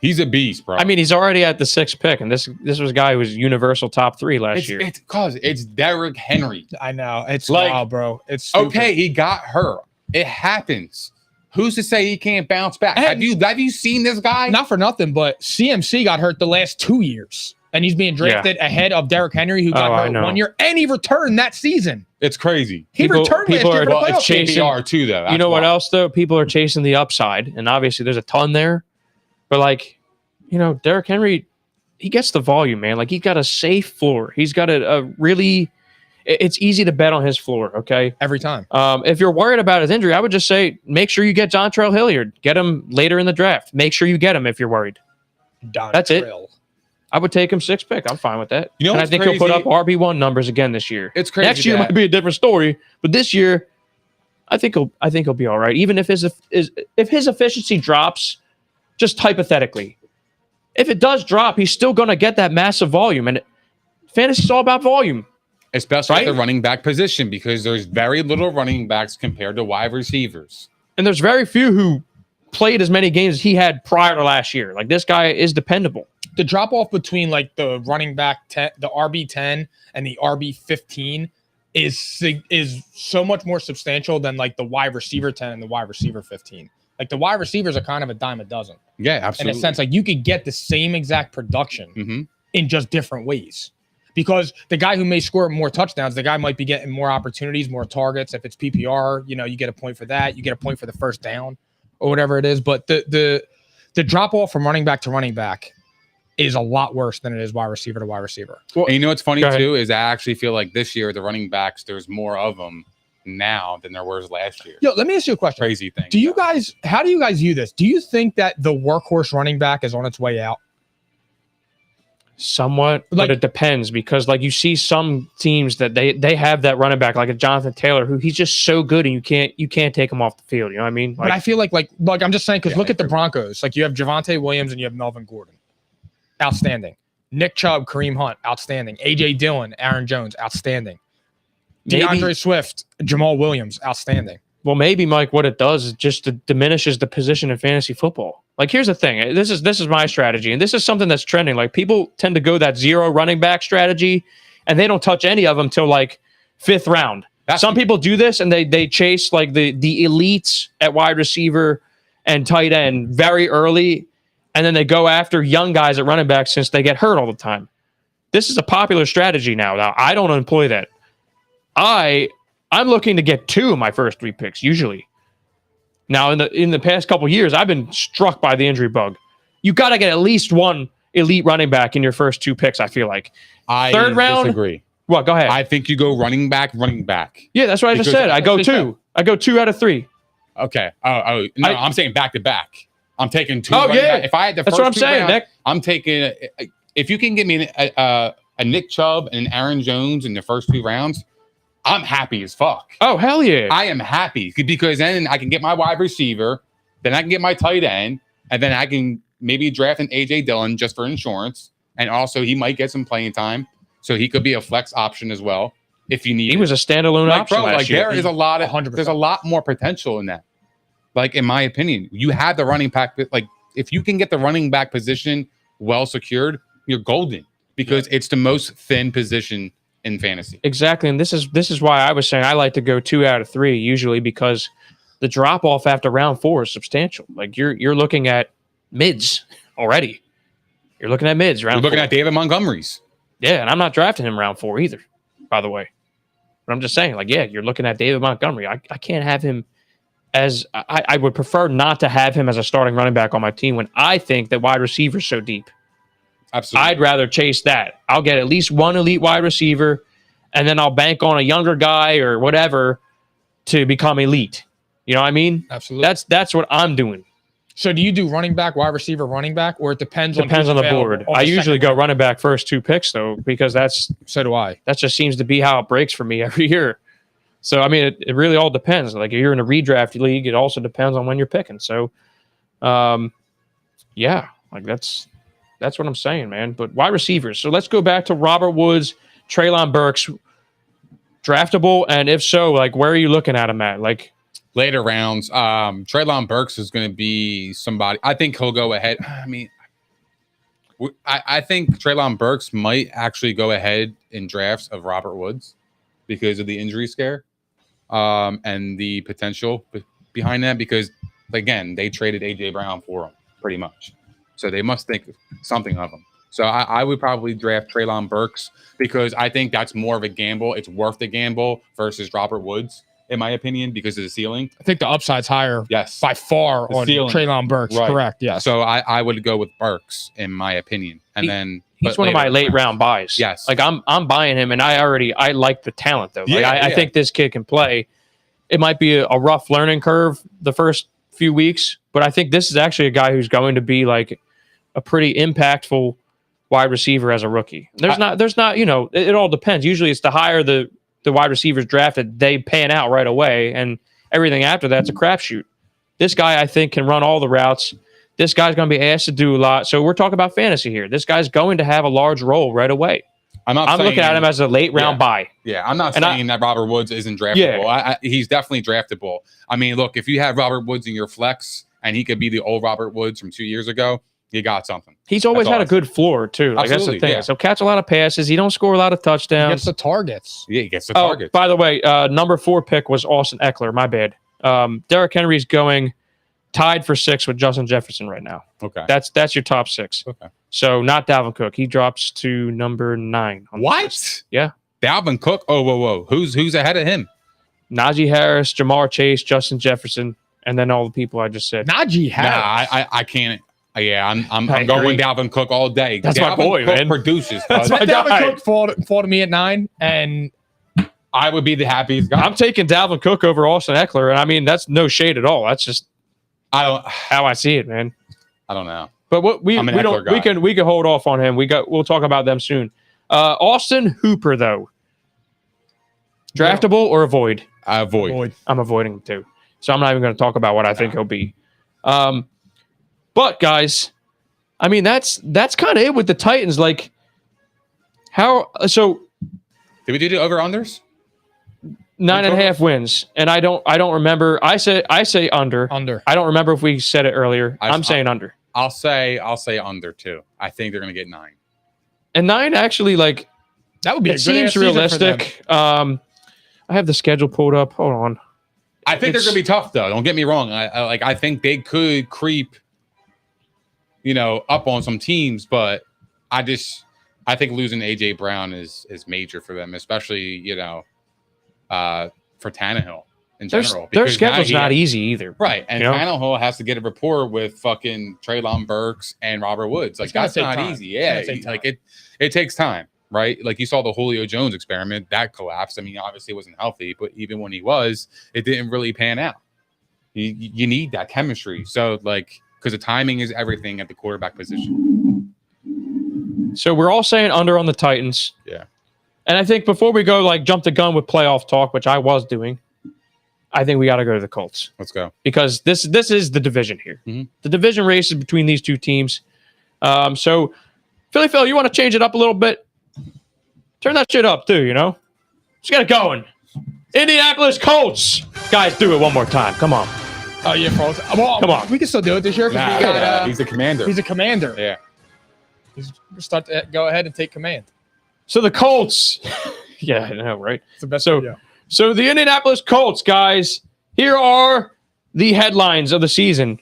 He's a beast, bro. I mean, he's already at the 6th pick, and this was a guy who was universal top 3 last year. It's Derrick Henry. I know. It's Like, wild, bro. It's stupid. Okay, he got hurt. It happens. Who's to say he can't bounce back? And- Have you seen this guy? Not for nothing, but CMC got hurt the last 2 years. And he's being drafted ahead of Derrick Henry, who got I hurt know. 1 year, and he returned that season. It's crazy. He People- returned last people year are- for the well, it's playoffs. chasing- PPR too, though. You know what else, though? People are chasing the upside, and obviously there's a ton there. But, like, you know, Derrick Henry, he gets the volume, man. Like, he's got a safe floor. He's got a really – it's easy to bet on his floor, okay? Every time. If you're worried about his injury, I would just say make sure you get Dontrell Hilliard. Get him later in the draft. Make sure you get him if you're worried. That's it. I would take him 6th pick. I'm fine with that. You know and I what's think he'll put crazy? up RB1 numbers again this year. It's crazy. Next year that- might be a different story, but this year, I think he'll be all right. Even if his efficiency drops, just hypothetically, if it does drop, he's still going to get that massive volume. And fantasy's all about volume. especially Right? at the running back position, because there's very little running backs compared to wide receivers. And there's very few who played as many games as he had prior to last year. Like, this guy is dependable. The drop off between like the running back 10, the RB10 and the RB15 is so much more substantial than like the wide receiver 10 and the wide receiver 15. Like the wide receivers are kind of a dime a dozen Yeah, in absolutely. a sense. Like you could get the same exact production in just different ways. Because the guy who may score more touchdowns, the guy might be getting more opportunities, more targets. If it's PPR, you know, you get a point for that. You get a point for the first down or whatever it is. But the drop off from running back to running back is a lot worse than it is wide receiver to wide receiver. And you know what's funny Go ahead. too is I actually feel like this year the running backs, there's more of them now than there was last year. Yo, let me ask you a question. Crazy thing. How do you guys view this? Do you think that the workhorse running back is on its way out? Somewhat, Like- but it depends, because like you see some teams that they have that running back like a Jonathan Taylor who he's just so good and you can't take him off the field. You know what I mean? But I feel like I'm just saying, because Yeah, look I at the agree. Broncos. Like you have Javonte Williams and you have Melvin Gordon. Outstanding. Nick Chubb, Kareem Hunt, outstanding. AJ Dillon, Aaron Jones, outstanding. Maybe- DeAndre Swift, Jamal Williams, outstanding. Well, maybe Mike, what it does is just diminishes the position in fantasy football. Like, here's the thing. This is my strategy, and this is something that's trending. Like, people tend to go that zero running back strategy, and they don't touch any of them till like 5th round. Some people do this, and they chase like the elites at wide receiver and tight end very early, and then they go after young guys at running back since they get hurt all the time. This is a popular strategy now. Now, I don't employ that. I'm looking to get 2 of my first 3 picks usually. Now, in the past couple of years, I've been struck by the injury bug. You got to get at least one elite running back in your first 2 picks, I feel like. I 3rd round? disagree. What? Go ahead. I think you go running back. Yeah, that's what I just Because- said. I go 2. I go 2 out of 3. Okay. Oh no, I'm saying back to back. I'm taking 2. Oh, running yeah. back. If I had the That's first what I'm 2 saying, rounds, Nick. I'm taking. If you can give me a Nick Chubb and an Aaron Jones in the first 2 rounds, I'm happy as fuck. Oh, hell yeah. I am happy because then I can get my wide receiver, then I can get my tight end, and then I can maybe draft an AJ Dillon just for insurance. And also, he might get some playing time, so he could be a flex option as well if you need. He it. was a standalone Like, option bro, last like year. there is a lot of 100%. there's a lot more potential in that. Like in my opinion, you have the running back. Like if you can get the running back position well secured, you're golden because it's the most thin position in fantasy. Exactly, and this is why I was saying I like to go 2 out of 3 usually, because the drop off after round 4 is substantial. Like you're looking at mids already. You're looking at mids round. You're looking 4. at David Montgomery's. Yeah, and I'm not drafting him round 4 either, by the way. But I'm just saying, like, yeah, you're looking at David Montgomery. I can't have him as I would prefer not to have him as a starting running back on my team when I think that wide receiver's so deep. Absolutely. I'd rather chase that. I'll get at least one elite wide receiver, and then I'll bank on a younger guy or whatever to become elite. You know what I mean? Absolutely. That's what I'm doing. So do you do running back, wide receiver, running back, or it depends on Depends on the board. I usually go second running back first 2 picks though, because So do I. that just seems to be how it breaks for me every year. So I mean, it really all depends. Like if you're in a redraft league, it also depends on when you're picking. So, yeah, like that's what I'm saying, man. But wide receivers. So let's go back to Robert Woods, Treylon Burks, draftable, and if so, like where are you looking at him at? Like Later rounds, Treylon Burks is going to be somebody. I think he'll go ahead. I mean, I think Treylon Burks might actually go ahead in drafts of Robert Woods because of the injury scare and the potential behind that. Because again, they traded AJ Brown for him pretty much, so they must think something of him. So I would probably draft Treylon Burks because I think that's more of a gamble. It's worth the gamble versus Robert Woods, in my opinion, because of the ceiling. I think the upside's higher Yes. by far The on ceiling. Treylon Burks. Right. Correct. Yes. So I would go with Burks, in my opinion. And he's one of my late round buys. Yes. Like I'm buying him, and I like the talent though. Like, Yeah, I think this kid can play. It might be a rough learning curve the first few weeks, but I think this is actually a guy who's going to be like a pretty impactful wide receiver as a rookie. There's not, you know, it all depends. Usually it's the higher the wide receivers drafted, they pan out right away, and everything after that's a crapshoot. This guy, I think, can run all the routes. This guy's going to be asked to do a lot. So we're talking about fantasy here. This guy's going to have a large role right away. I'm looking at him as a late round buy. Yeah, I'm not saying that Robert Woods isn't draftable. Yeah. He's definitely draftable. I mean, look, if you have Robert Woods in your flex and he could be the old Robert Woods from 2 years ago, you got something. He's always had a good floor, too. Like, that's the thing. Yeah. So catch a lot of passes. He don't score a lot of He touchdowns. gets the targets. Yeah, he gets the target. By the way, number 4 pick was Austin Eckler. My bad. Derrick Henry's going tied for 6 with Justin Jefferson right now. Okay. That's your top 6. Okay. So not Dalvin Cook. He drops to number 9. What? Yeah. Dalvin Cook? Oh, whoa. Who's ahead of him? Najee Harris, Jamar Chase, Justin Jefferson, and then all the people I just said. Najee Harris. Nah, I can't. Yeah, I'm I going agree. Dalvin Cook all day. That's Dalvin my boy, Cook man. produces. That's bud. my Dalvin guy. Cook fall to me at 9, and I would be the happiest guy. I'm taking Dalvin Cook over Austin Eckler, and I mean that's no shade at all. That's just how I see it, man. I don't know. But what we I'm an we Eckler don't guy. we can hold off on him. We'll talk about them soon. Austin Hooper though, draftable or avoid? I avoid. Boyd. I'm avoiding him too. So I'm not even going to talk about what I think he'll be. But guys, I mean that's kind of it with the Titans. Like how so Did we do the over-unders? 9.5 wins, and I don't remember. I say under. Under. I don't remember if we said it earlier. I'm saying under. I'll say under too. I think they're going to get 9. And 9 actually like That would be a it good seems season for them. realistic. I have the schedule pulled up. Hold on. I think they're going to be tough though. Don't get me wrong. I think they could creep, up on some teams, but I think losing AJ Brown is major for them, especially for Tannehill in general. Their because schedule's now not easy either. right, and you know? Tannehill has to get a rapport with fucking Treylon Burks and Robert Woods. Like It's gonna that's take not time. easy. Yeah, It's gonna take like it takes time, right? Like you saw the Julio Jones experiment that collapsed. I mean, obviously, it wasn't healthy, but even when he was, it didn't really pan out. You need that chemistry. So because the timing is everything at the quarterback position. So we're all saying under on the Titans. Yeah. And I think before we go jump the gun with playoff talk, which I was doing, I think we got to go to the Colts Let's go. because this is the division here. Mhm. The division race is between these two teams. So Phil, you want to change it up a little bit? Turn that shit up too, Just get it going. Indianapolis Colts. Guys, do it one more time. Come on. Oh yeah, Colts. Well, Come on. We can still do it this year because Nah, we got. he's the commander. He's a commander. Yeah. Start to go ahead and take command. So the Colts. Yeah, I know, right? It's the best. So- video. So the Indianapolis Colts, guys, here are the headlines of the season.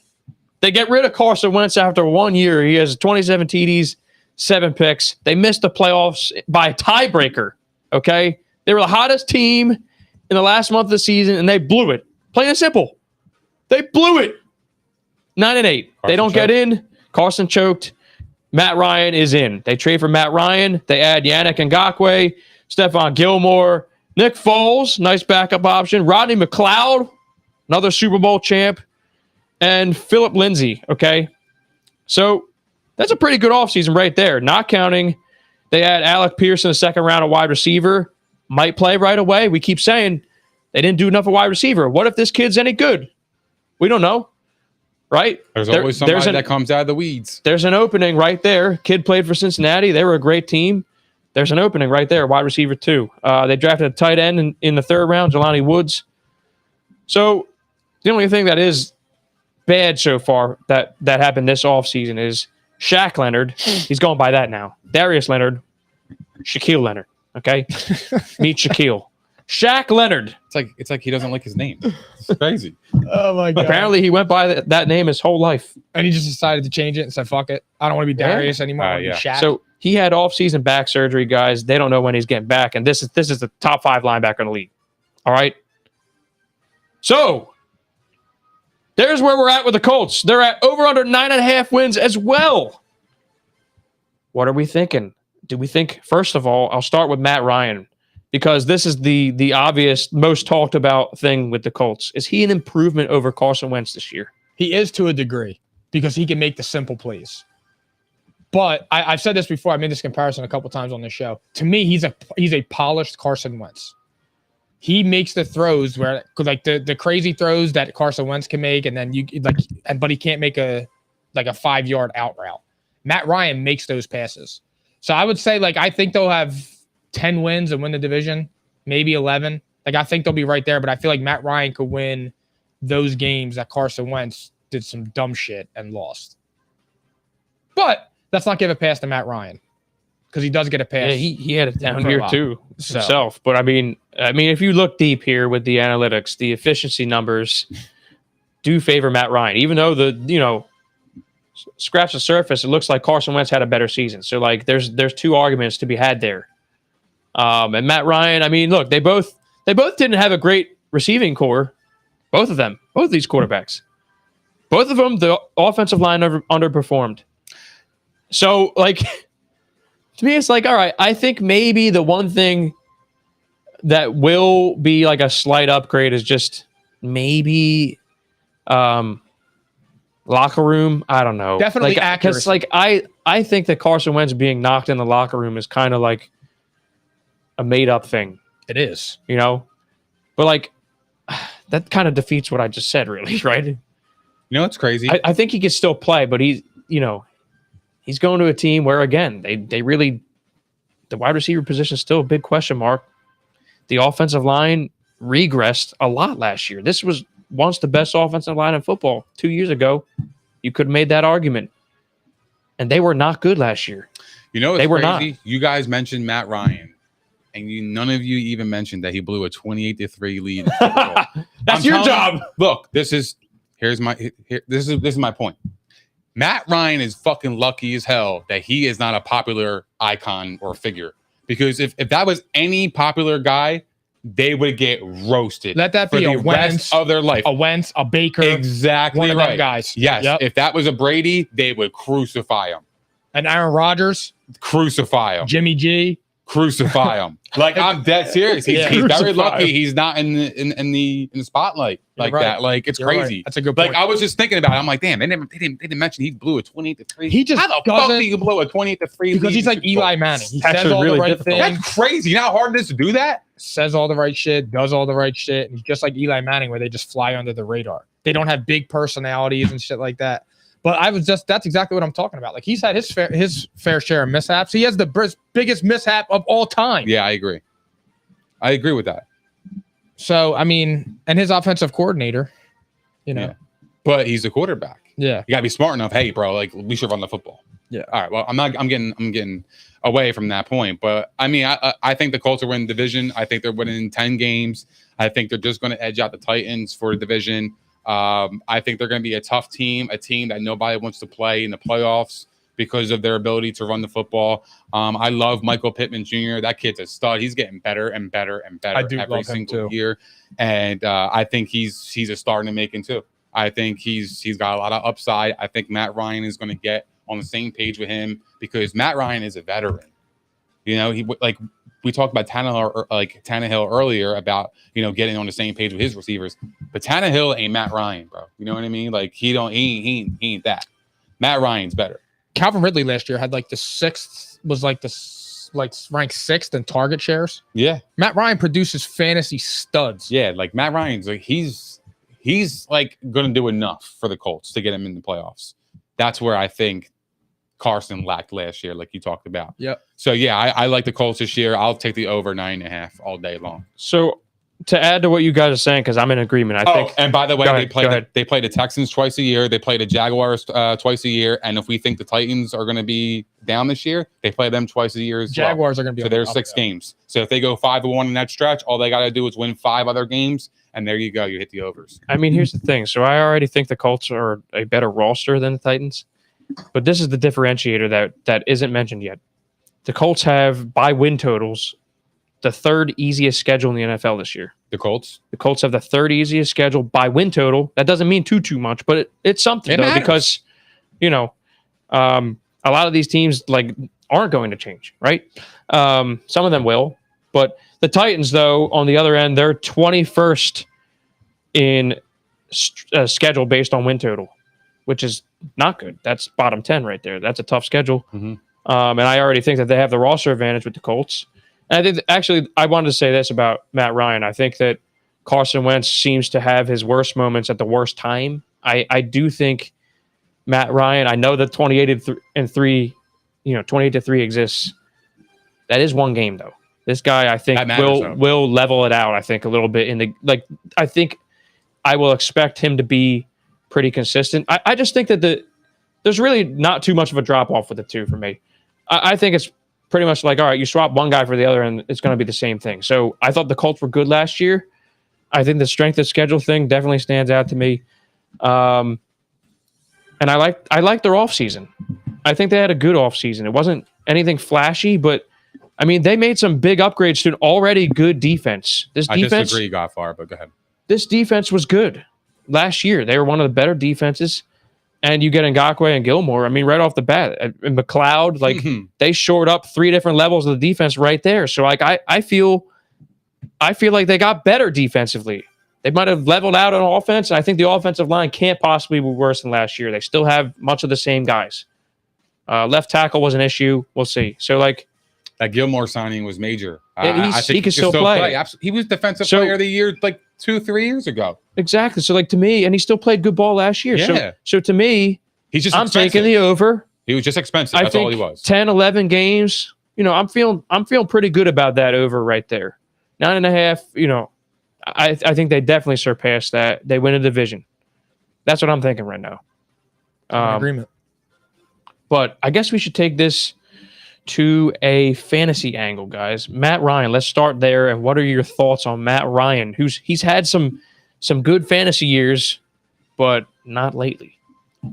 They get rid of Carson Wentz after 1 year. He has 27 TDs, 7 picks. They missed the playoffs by a tiebreaker, okay? They were the hottest team in the last month of the season, and they blew it. Plain and simple. They blew it. 9-8. They don't get in. Carson choked. Matt Ryan is in. They trade for Matt Ryan. They add Yannick Ngakoue, Stephon Gilmore, Nick Foles, nice backup option, Rodney McLeod, another Super Bowl champ, and Phillip Lindsay, okay? So that's a pretty good offseason right there. Not counting, they add Alec Pierce in the second round, a wide receiver. Might play right away. We keep saying they didn't do enough of wide receiver. What if this kid's any good? We don't know, right? There's always somebody that comes out of the weeds. There's an opening right there. Kid played for Cincinnati. They were a great team. There's an opening right there, wide receiver too. They drafted a tight end in the third round, Jelani Woods. So the only thing that is bad so far that happened this offseason is Shaq Leonard. He's going by that now. Darius Leonard, Shaquille Leonard. Okay, meet Shaquille. Shaq Leonard. It's like he doesn't like his name. It's crazy. Oh my god! Apparently, he went by that name his whole life, and he just decided to change it and said, "Fuck it, I don't want to be Darius anymore. I want to be Shaq." So he had off-season back surgery, guys. They don't know when he's getting back, and this is the top 5 linebacker in the league. All right. So there's where we're at with the Colts. They're at over under 9.5 wins as well. What are we thinking? Do we think, first of all, I'll start with Matt Ryan, because this is the obvious, most talked about thing with the Colts. Is he an improvement over Carson Wentz this year? He is to a degree because he can make the simple plays. But I've said this before. I made this comparison a couple times on the show. To me, he's a polished Carson Wentz. He makes the throws where, like the crazy throws that Carson Wentz can make, and then but he can't make a 5-yard out route. Matt Ryan makes those passes. So I would say, I think they'll have 10 wins and win the division, maybe 11. I think they'll be right there, but I feel like Matt Ryan could win those games that Carson Wentz did some dumb shit and lost. But let's not give a pass to Matt Ryan, because he does get a pass. Yeah, he had it down here too himself. But I mean, if you look deep here with the analytics, the efficiency numbers do favor Matt Ryan, even though scratch the surface, it looks like Carson Wentz had a better season. So there's 2 arguments to be had there. And Matt Ryan, I mean, look, they both didn't have a great receiving core. Both of these quarterbacks. Both of them, the offensive line underperformed. So to me, it's all right, I think maybe the one thing that will be a slight upgrade is just maybe locker room. I don't know. Definitely accuracy. Because I think that Carson Wentz being knocked in the locker room is kind of a made up thing. It is. But that kind of defeats what I just said, really, right? You know what's crazy? I think he can still play, but he's going to a team where, again, they really, the wide receiver position is still a big question mark. The offensive line regressed a lot last year. This was once the best offensive line in football. 2 years ago, you could have made that argument. And they were not good last year. You know what's they were crazy? not. You guys mentioned Matt Ryan, and none of you even mentioned that he blew a 28-3 lead. That's your job. Look, this is my point. Matt Ryan is fucking lucky as hell that he is not a popular icon or figure. Because if that was any popular guy, they would get roasted. Let that for be the a Wentz rest of their life. A Wentz, a Baker. Exactly one of right. them guys. Yes. Yep. If that was a Brady, they would crucify him. And Aaron Rodgers. Crucify him. Jimmy G. Crucify him. I'm dead serious. He's very lucky he's not in the spotlight that. It's You're crazy. Right. That's a good point. I was just thinking about it. I'm like, damn, they didn't mention he blew a 28-3. He just how the fuck do you blow a 28-3? Because he's like Eli Manning. He says all the right things. That's crazy. You know how hard it is to do that? Says all the right shit, does all the right shit. And he's just like Eli Manning, where they just fly under the radar. They don't have big personalities and shit like that. But that's exactly what I'm talking about. He's had his fair share of mishaps. He has the biggest mishap of all time. Yeah, I agree. I agree with that. So, I mean, and his offensive coordinator, Yeah. But he's a quarterback. Yeah. You gotta be smart enough. Hey, bro, we should run the football. Yeah. All right. Well, I'm getting away from that point. But I mean, I think the Colts are winning the division. I think they're winning 10 games. I think they're just going to edge out the Titans for the division. I think they're going to be a tough team, a team that nobody wants to play in the playoffs because of their ability to run the football. I love Michael Pittman Jr. That kid's a stud. He's getting better and better and better every single year. And I think he's a star in the making too. I think he's got a lot of upside. I think Matt Ryan is going to get on the same page with him because Matt Ryan is a veteran. You know, he like we talked about Tannehill earlier about, you know, getting on the same page with his receivers. But Tannehill ain't Matt Ryan, bro. You know what I mean? Like he ain't that. Matt Ryan's better. Calvin Ridley last year had like the sixth, was like ranked sixth in target shares. Yeah. Matt Ryan produces fantasy studs. Yeah, like Matt Ryan's like he's like gonna do enough for the Colts to get him in the playoffs. That's where I think Carson lacked last year, like you talked about. Yep. So yeah, I like the Colts this year. I'll take the over 9.5 all day long. So to add to what you guys are saying, because I'm in agreement, I think. And by the way, Go they play the Texans twice a year. They play the Jaguars twice a year. And if we think the Titans are going to be down this year, they play them twice a year as well. Jaguars are going to be. So there's 6 games. So if they go 5-1 in that stretch, all they got to do is win 5 other games, and there you go. You hit the overs. I mean, here's the thing. So I already think the Colts are a better roster than the Titans, but this is the differentiator that isn't mentioned yet. The Colts have, by win totals, the 3rd easiest schedule in the NFL this year. The Colts? The Colts have the 3rd easiest schedule by win total. That doesn't mean too much, but it's something, though, because, you know, a lot of these teams like aren't going to change, right? Some of them will, but the Titans, though, on the other end, they're 21st in schedule based on win total, which is not good. That's bottom 10 right there. That's a tough schedule. Mm-hmm. And I already think that they have the roster advantage with the Colts. And I think, actually, I wanted to say this about Matt Ryan. I think that Carson Wentz seems to have his worst moments at the worst time. I do think Matt Ryan, I know that 28-3, you know, 28-3 exists. That is one game, though. This guy, I think, will level it out, I think, a little bit in the, like, I think I will expect him to be pretty consistent. I just think that there's really not too much of a drop-off with the two for me. I think it's pretty much like, all right, you swap one guy for the other, and it's going to be the same thing. So I thought the Colts were good last year. I think the strength of schedule thing definitely stands out to me. And I like their offseason. I think they had a good offseason. It wasn't anything flashy, but I mean, they made some big upgrades to an already good defense. I disagree you got far, but go ahead. This defense was good last year. They were one of the better defenses. And you get Ngakoue and Gilmore. I mean, right off the bat, and McLeod, like they shored up 3 different levels of the defense right there. So, like, I feel like they got better defensively. They might have leveled out on offense. And I think the offensive line can't possibly be worse than last year. They still have much of the same guys. Left tackle was an issue. We'll see. So, like, that Gilmore signing was major. I think he can still play. He was defensive player of the year like 2-3 years ago. Exactly. So, like, to me, and he still played good ball last year. Yeah. So to me, I'm taking the over. He was just expensive. That's all he was. 10, 11 games. You know, I'm feeling pretty good about that over right there. 9.5. You know, I think they definitely surpassed that. They win a division. That's what I'm thinking right now. Agreement. But I guess we should take this to a fantasy angle, guys. Matt Ryan, let's start there. And what are your thoughts on Matt Ryan? He's had some good fantasy years, but not lately.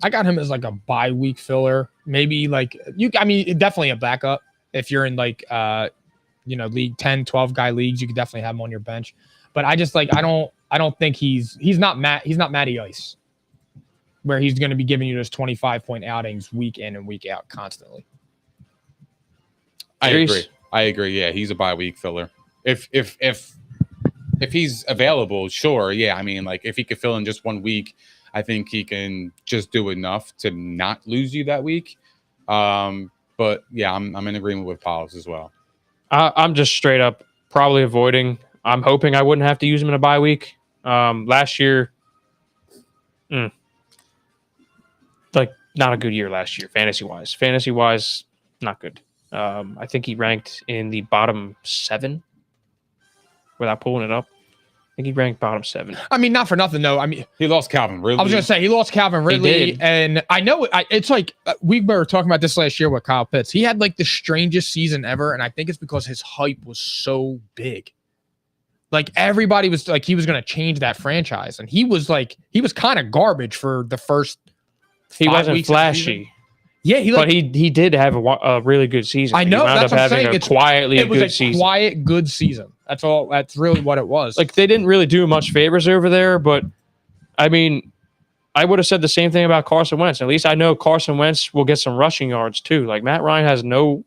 I got him as like a bye week filler. Maybe like definitely a backup. If you're in like league 10, 12 guy leagues, you could definitely have him on your bench. But I just like I don't think he's not Matty Ice, where he's going to be giving you those 25-point outings week in and week out constantly. I agree. Yeah, he's a bye week filler. If he's available, sure. Yeah, I mean, like if he could fill in just 1 week, I think he can just do enough to not lose you that week. But yeah, I'm in agreement with Pauls as well. I'm just straight up probably avoiding. I'm hoping I wouldn't have to use him in a bye week. Last year, like not a good year last year, fantasy wise, not good. I think he ranked in the bottom 7 without pulling it up. I think he ranked bottom 7. I mean, not for nothing, though. I mean, he lost Calvin Ridley. I was going to say, he lost Calvin Ridley. And I know it's like we were talking about this last year with Kyle Pitts. He had like the strangest season ever. And I think it's because his hype was so big. Like everybody was like, he was going to change that franchise. And he was kind of garbage for the first 5 He wasn't weeks flashy. Yeah, but he did have a really good season. I know. He wound that's up what I'm having saying. a quietly it was good a season. Quiet, good season. That's all. That's really what it was. Like they didn't really do much favors over there, but I mean, I would have said the same thing about Carson Wentz. At least I know Carson Wentz will get some rushing yards too. Like Matt Ryan has no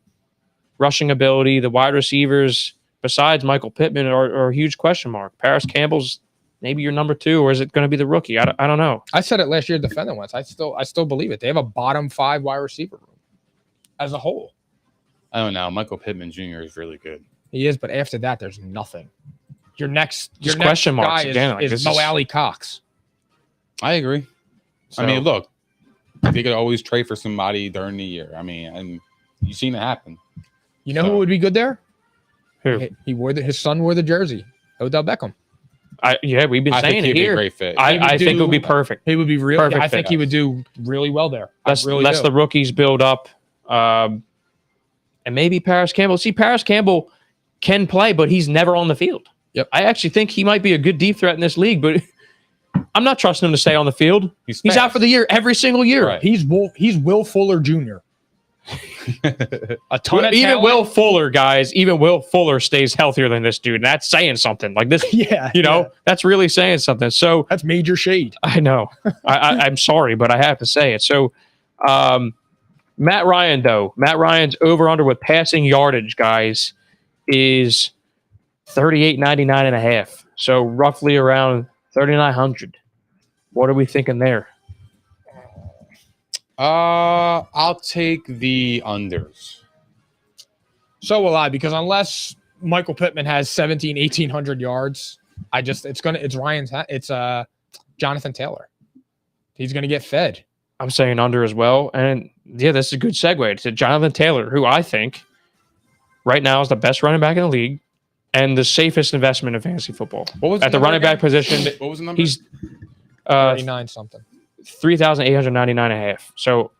rushing ability. The wide receivers, besides Michael Pittman, are a huge question mark. Paris Campbell's maybe your number 2, or is it going to be the rookie? I don't know. I said it last year defending Wentz. I still believe it. They have a bottom 5 wide receiver room as a whole. I don't know. Michael Pittman Jr. is really good. He is, but after that, there's nothing. Your next question marks guy again. is Mo Alley Cox. I agree. So, I mean, look, they could always trade for somebody during the year. I mean, and you've seen it happen. you know who would be good there? Who? He wore his son wore the jersey. Odell Beckham. We've been I saying think it he'd be a here. great fit. I think it would be perfect. He would be real. Perfect I think fit. he would do really well there. Let's the rookies build up, and maybe Paris Campbell. See, Paris Campbell can play, but he's never on the field. Yep. I actually think he might be a good deep threat in this league, but I'm not trusting him to stay on the field. He's out for the year every single year. Right. He's Will Fuller Jr. A ton of Even talent. Will Fuller, guys, even Will Fuller stays healthier than this dude. And that's saying something. Like this, Yeah, that's really saying something. So that's major shade. I know. I'm sorry, but I have to say it. So Matt Ryan, though. Matt Ryan's over-under with passing yardage, guys, is 38.99.5. So roughly around 3,900. What are we thinking there? I'll take the unders. So will I, because unless Michael Pittman has 1,800 yards, it's Jonathan Taylor. He's gonna get fed. I'm saying under as well. And yeah, this is a good segue to Jonathan Taylor, who I think right now is the best running back in the league and the safest investment in fantasy football. What was at the running back position? What was the number? He's 39 something. 3,899.5. So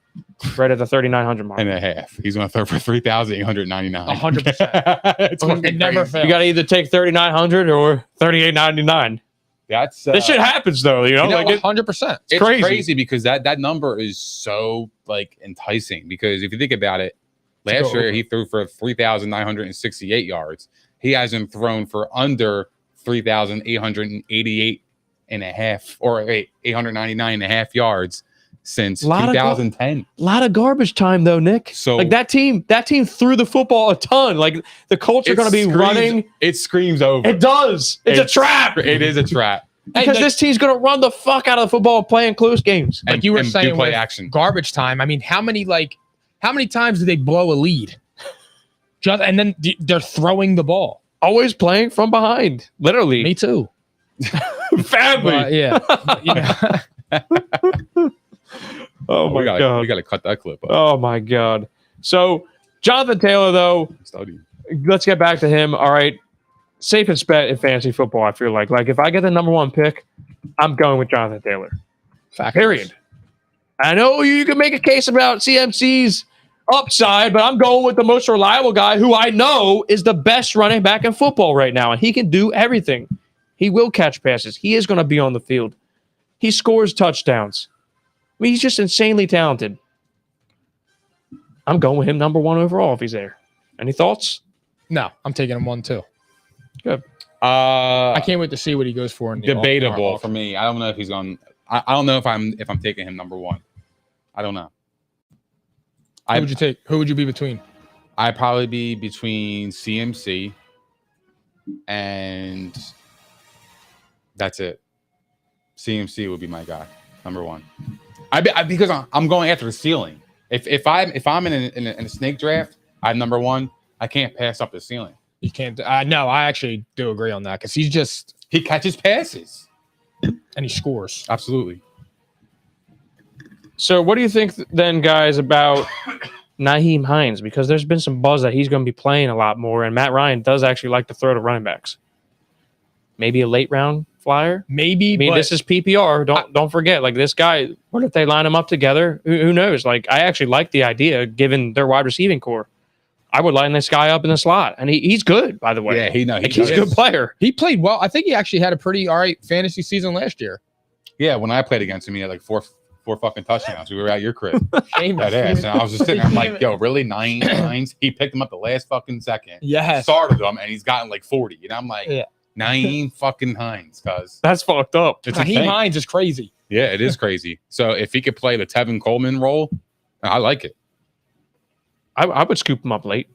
right at the 3,900 mark. and a half. He's going to throw for 3,899. 100%. It's going to It never fails. You got to either take 3,900 or 3,899. That's This shit happens though, like 100%. it's crazy. crazy because that number is so like enticing. Because if you think about it, last year he threw for 3,968 yards. He hasn't thrown for under 3,888 and a half or 899 and a half yards since 2010. A lot of garbage time though, Nick. So like that team threw the football a ton. Like the Colts are going to be running. It screams over. It does. It's a trap. It is a trap. Because this team's going to run the fuck out of the football playing close games. Like you were and saying, play with action. garbage time. I mean, how many times do they blow a lead? And then they're throwing the ball. Always playing from behind. Literally. Me too. Family. But, yeah. Oh my God. We got to cut that clip up. Oh my God. So Jonathan Taylor, though, let's get back to him. All right. Safest bet in fantasy football, I feel like. Like if I get the number 1 pick, I'm going with Jonathan Taylor. Period. I know you can make a case about CMC's upside, but I'm going with the most reliable guy who I know is the best running back in football right now, and he can do everything. He will catch passes. He is going to be on the field. He scores touchdowns. I mean, he's just insanely talented. I'm going with him number 1 overall if he's there. Any thoughts? No, I'm taking him 1 too. Good. I can't wait to see what he goes for. In the Debatable for me. I don't know if he's going. I don't know if I'm taking him number 1. I don't know. Who would you take? Who would you be between? I'd probably be between CMC and that's it. CMC would be my guy, number 1. Because I'm going after the ceiling. If I'm in a snake draft, I'm number 1. I can't pass up the ceiling. You can't. No, I actually do agree on that because he catches passes and he scores. Absolutely. So what do you think then, guys, about Nyheim Hines? Because there's been some buzz that he's going to be playing a lot more, and Matt Ryan does actually like to throw to running backs. Maybe a late round flyer? Maybe. I mean, this is PPR. Don't forget, like this guy, what if they line him up together? Who knows? Like, I actually like the idea given their wide receiving core. I would line this guy up in the slot, and he's good, by the way. Yeah, he's a good player. He played well. I think he actually had a pretty all right fantasy season last year. Yeah, when I played against him, he had like four fucking touchdowns. We were at your crib. That ass. And I was just sitting there, I'm like, yo, really? 9 nines? He picked him up the last fucking second. Yes. Started him, and he's gotten like 40. And I'm like, yeah. Nyheim fucking Hines, cuz. That's fucked up. Nyheim Hines is crazy. Yeah, it is crazy. So if he could play the Tevin Coleman role, I like it. I would scoop him up late.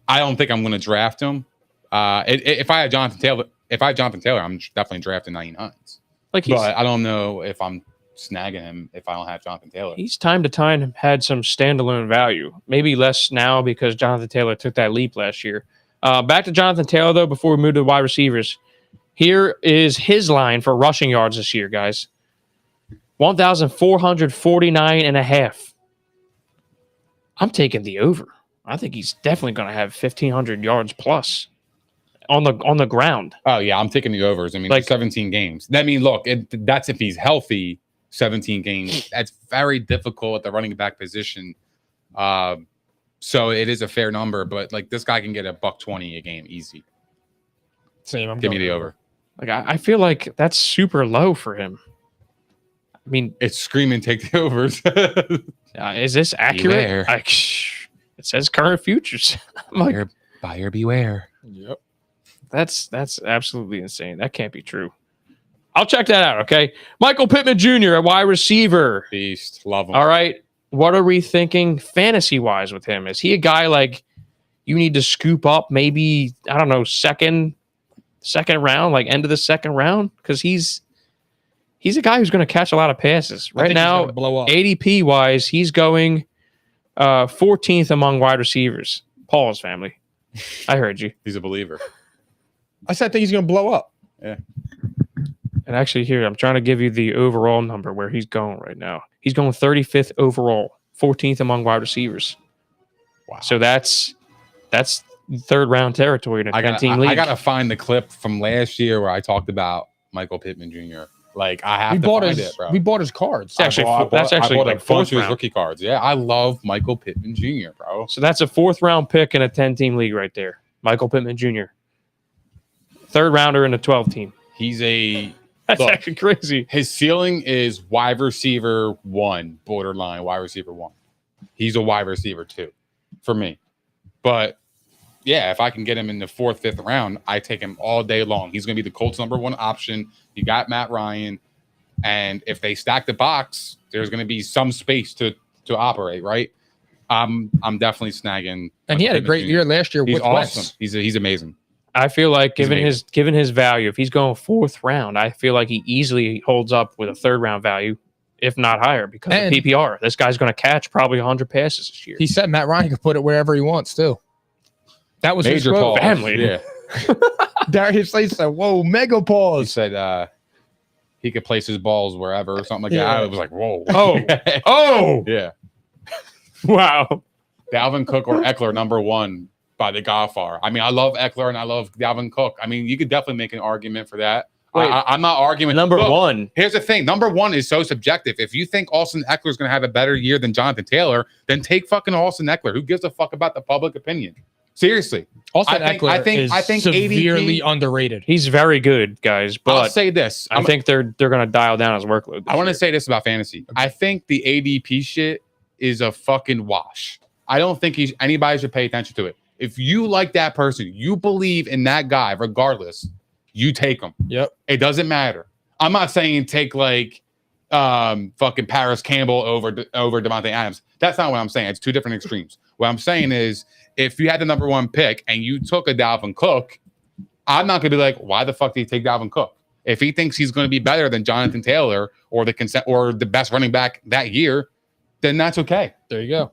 I don't think I'm going to draft him. If I had Jonathan Taylor, I'm definitely drafting 99s. But I don't know if I'm snagging him if I don't have Jonathan Taylor. He's time to time had some standalone value. Maybe less now because Jonathan Taylor took that leap last year. Back to Jonathan Taylor, though, before we move to the wide receivers. Here is his line for rushing yards this year, guys. 1,449.5. I'm taking the over. I think he's definitely going to have 1,500 yards plus on the ground. Oh, yeah, I'm taking the overs. I mean, like 17 games. I mean, look, that's if he's healthy, 17 games. That's very difficult at the running back position. So it is a fair number, but like this guy can get $120 a game easy. Same. Give me the over. Like I feel like that's super low for him. I mean, it's screaming take the overs. Is this accurate? It says current futures. I'm like, buyer beware. Yep. That's absolutely insane. That can't be true. I'll check that out. Okay. Michael Pittman Jr., a wide receiver. Beast. Love him. All right. What are we thinking fantasy wise with him? Is he a guy like you need to scoop up maybe, I don't know, second round, like end of the second round? Because he's a guy who's going to catch a lot of passes. Right now, blow up. ADP wise, he's going 14th among wide receivers. Paul's family. I heard you. He's a believer. I said I think he's going to blow up. Yeah. And actually here, I'm trying to give you the overall number where he's going right now. He's going 35th overall, 14th among wide receivers. Wow. So that's third round territory in a 10-team league. I got to find the clip from last year where I talked about Michael Pittman Jr. Like, I have to find it, bro. We bought his cards. That's actually I bought like a fourth bunch of his round. rookie cards. Yeah, I love Michael Pittman Jr., bro. So that's a fourth round pick in a 10-team league right there. Michael Pittman Jr. Third rounder in a 12-team. That's actually crazy. His ceiling is wide receiver 1, borderline wide receiver 1. He's a wide receiver 2 for me. But yeah, if I can get him in the 4th, 5th round, I take him all day long. He's going to be the Colts' #1 option. You got Matt Ryan. And if they stack the box, there's going to be some space to operate, right? I'm definitely snagging. And he had a great year last year. He's with awesome. Wentz. He's amazing. I feel like given his value, if he's going 4th round, I feel like he easily holds up with a 3rd round value, if not higher, because of PPR. This guy's going to catch probably 100 passes this year. He said Matt Ryan could put it wherever he wants too. That was Major his quote. Family. Yeah. Darius Slade said, "Whoa, mega He pause." said he could place his balls wherever or something like that. I was like, whoa. Oh, Yeah. wow. Dalvin Cook or Eckler, #1 by the Godfather. I mean, I love Eckler and I love Dalvin Cook. I mean, you could definitely make an argument for that. Wait, I'm not arguing. Number Look, 1. Here's the thing. #1 is so subjective. If you think Austin Eckler is going to have a better year than Jonathan Taylor, then take fucking Austin Eckler. Who gives a fuck about the public opinion? Seriously. Austin Eckler I think severely ADP, underrated. He's very good, guys, but I'll say this. I think they're going to dial down his workload. I want to say this about fantasy. I think the ADP shit is a fucking wash. I don't think anybody should pay attention to it. If you like that person, you believe in that guy, regardless, you take him. Yep. It doesn't matter. I'm not saying take like fucking Paris Campbell over Devontae Adams. That's not what I'm saying. It's two different extremes. What I'm saying is if you had the #1 pick and you took a Dalvin Cook, I'm not going to be like, why the fuck did you take Dalvin Cook? If he thinks he's going to be better than Jonathan Taylor or the best running back that year, then that's okay. There you go.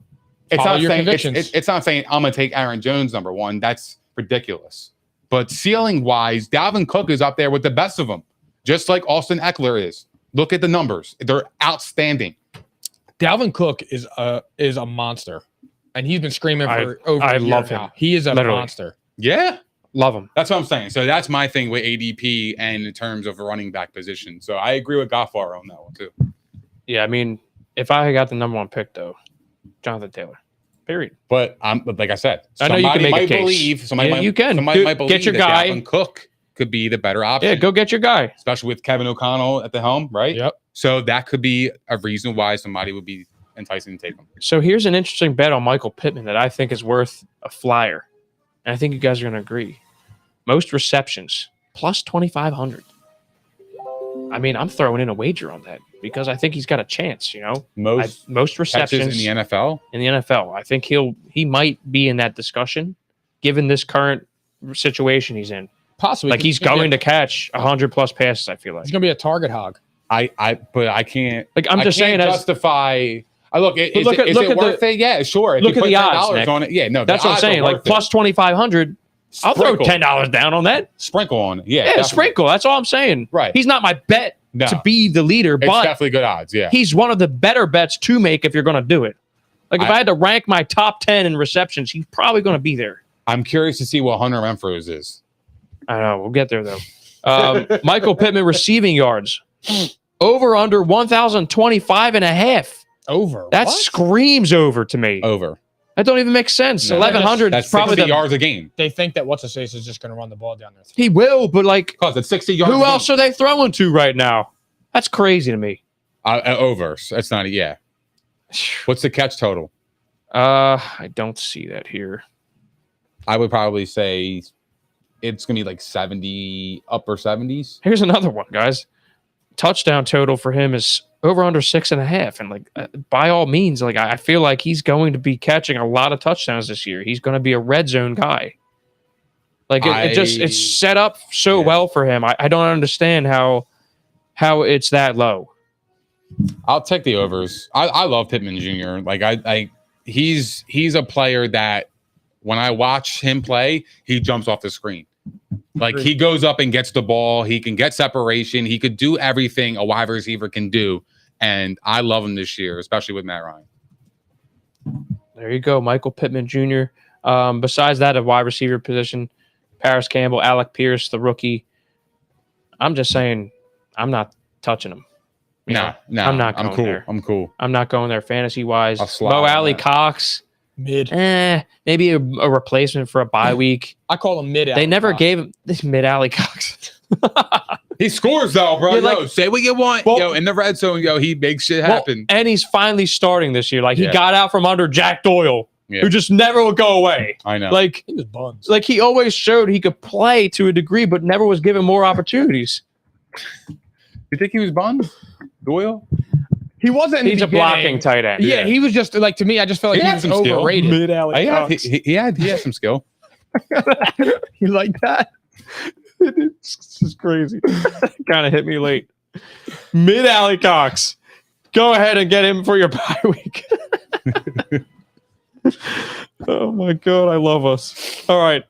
It's Follow not your saying convictions. it's not saying I'm going to take Aaron Jones #1. That's ridiculous. But ceiling wise, Dalvin Cook is up there with the best of them, just like Austin Eckler is. Look at the numbers; they're outstanding. Dalvin Cook is a monster, and he's been screaming for over I a year love now. him. He is a Literally. monster. Yeah, Love him. that's what I'm saying. So that's my thing with ADP and in terms of running back position. So I agree with Goffar on that one too. Yeah, I mean, if I got the #1 pick, though, Jonathan Taylor. Period. But like I said, I know you can make a case. Somebody Yeah, might, you can. Somebody might believe Get your that guy. Dalvin Cook could be the better option. Yeah, go get your guy. Especially with Kevin O'Connell at the helm, right? Yep. So that could be a reason why somebody would be enticing to take him. So here's an interesting bet on Michael Pittman that I think is worth a flyer. And I think you guys are going to agree. Most receptions, plus 2,500. I mean, I'm throwing in a wager on that. because I think he's got a chance. You know, Most most receptions catches in the NFL. In the NFL, I think he might be in that discussion, given this current situation he's in. Possibly, Like he's going to catch 100+ passes. I feel like he's going to be a target hog. But I can't. Like I'm just saying, justify. Look, is it worth it? Yeah, sure. If look you at put the odds, $10 on it. Yeah, no, that's what I'm saying. Like plus 2,500. I'll throw $10 down on that. Sprinkle on it. Yeah, Yeah, sprinkle. That's all I'm saying. Right. He's not my bet No. to be the leader, It's but definitely good odds. Yeah. he's one of the better bets to make if you're going to do it. Like if I had to rank my top 10 in receptions, he's probably going to be there. I'm curious to see what Hunter Renfro's is. I know. We'll get there, though. Michael Pittman receiving yards. Over under 1,025.5. Over. That What? screams over to me. Over. That don't even make sense. No, 1,100 That's is probably 60 the yards a game. They think that what's-his-face is just going to run the ball down there. He will, but like, Because it's 60 yards. who a game. else are they throwing to right now? That's crazy to me. Over. That's not. Yeah. What's the catch total? I don't see that here. I would probably say it's gonna be like 70, upper 70s. Here's another one, guys. Touchdown total for him is over under 6.5, and like by all means, like I feel like he's going to be catching a lot of touchdowns this year. He's going to be a red zone guy. Like it's set up so well for him. I don't understand how it's that low. I'll take the overs. I love Pittman Jr. Like he's a player that when I watch him play, he jumps off the screen. Like he goes up and gets the ball. He can get separation. He could do everything a wide receiver can do. And I love him this year, especially with Matt Ryan. There you go, Michael Pittman Jr. Besides that, a wide receiver position, Paris Campbell, Alec Pierce, the rookie. I'm just saying, I'm not touching him. No, I'm not going I'm cool. there. I'm cool. I'm not going there fantasy wise. I'll slide Mo on Alley that. Cox, Mid. maybe a replacement for a bye week. I call him mid. They never gave him this mid Alley Cox. He scores though, bro. Yeah, like- Yo, say what you want. Well- Yo, in the red zone, yo, he makes shit happen. And he's finally starting this year. Like he Yeah. got out from under Jack Doyle, Yeah. who just never would go away. I know. Like He was buns. he always showed he could play to a degree, but never was given more opportunities. You think he was Bond? Doyle? He wasn't. in the He's a beginning. blocking tight end. Yeah, he was just like to me. I just felt like He he had was some skill. overrated. Mid Alley Cox. He had some skill. You like that? This is crazy. Kind of hit me late. Mid Alley Cox. Go ahead and get him for your bye week. Oh my God, I love us. All right.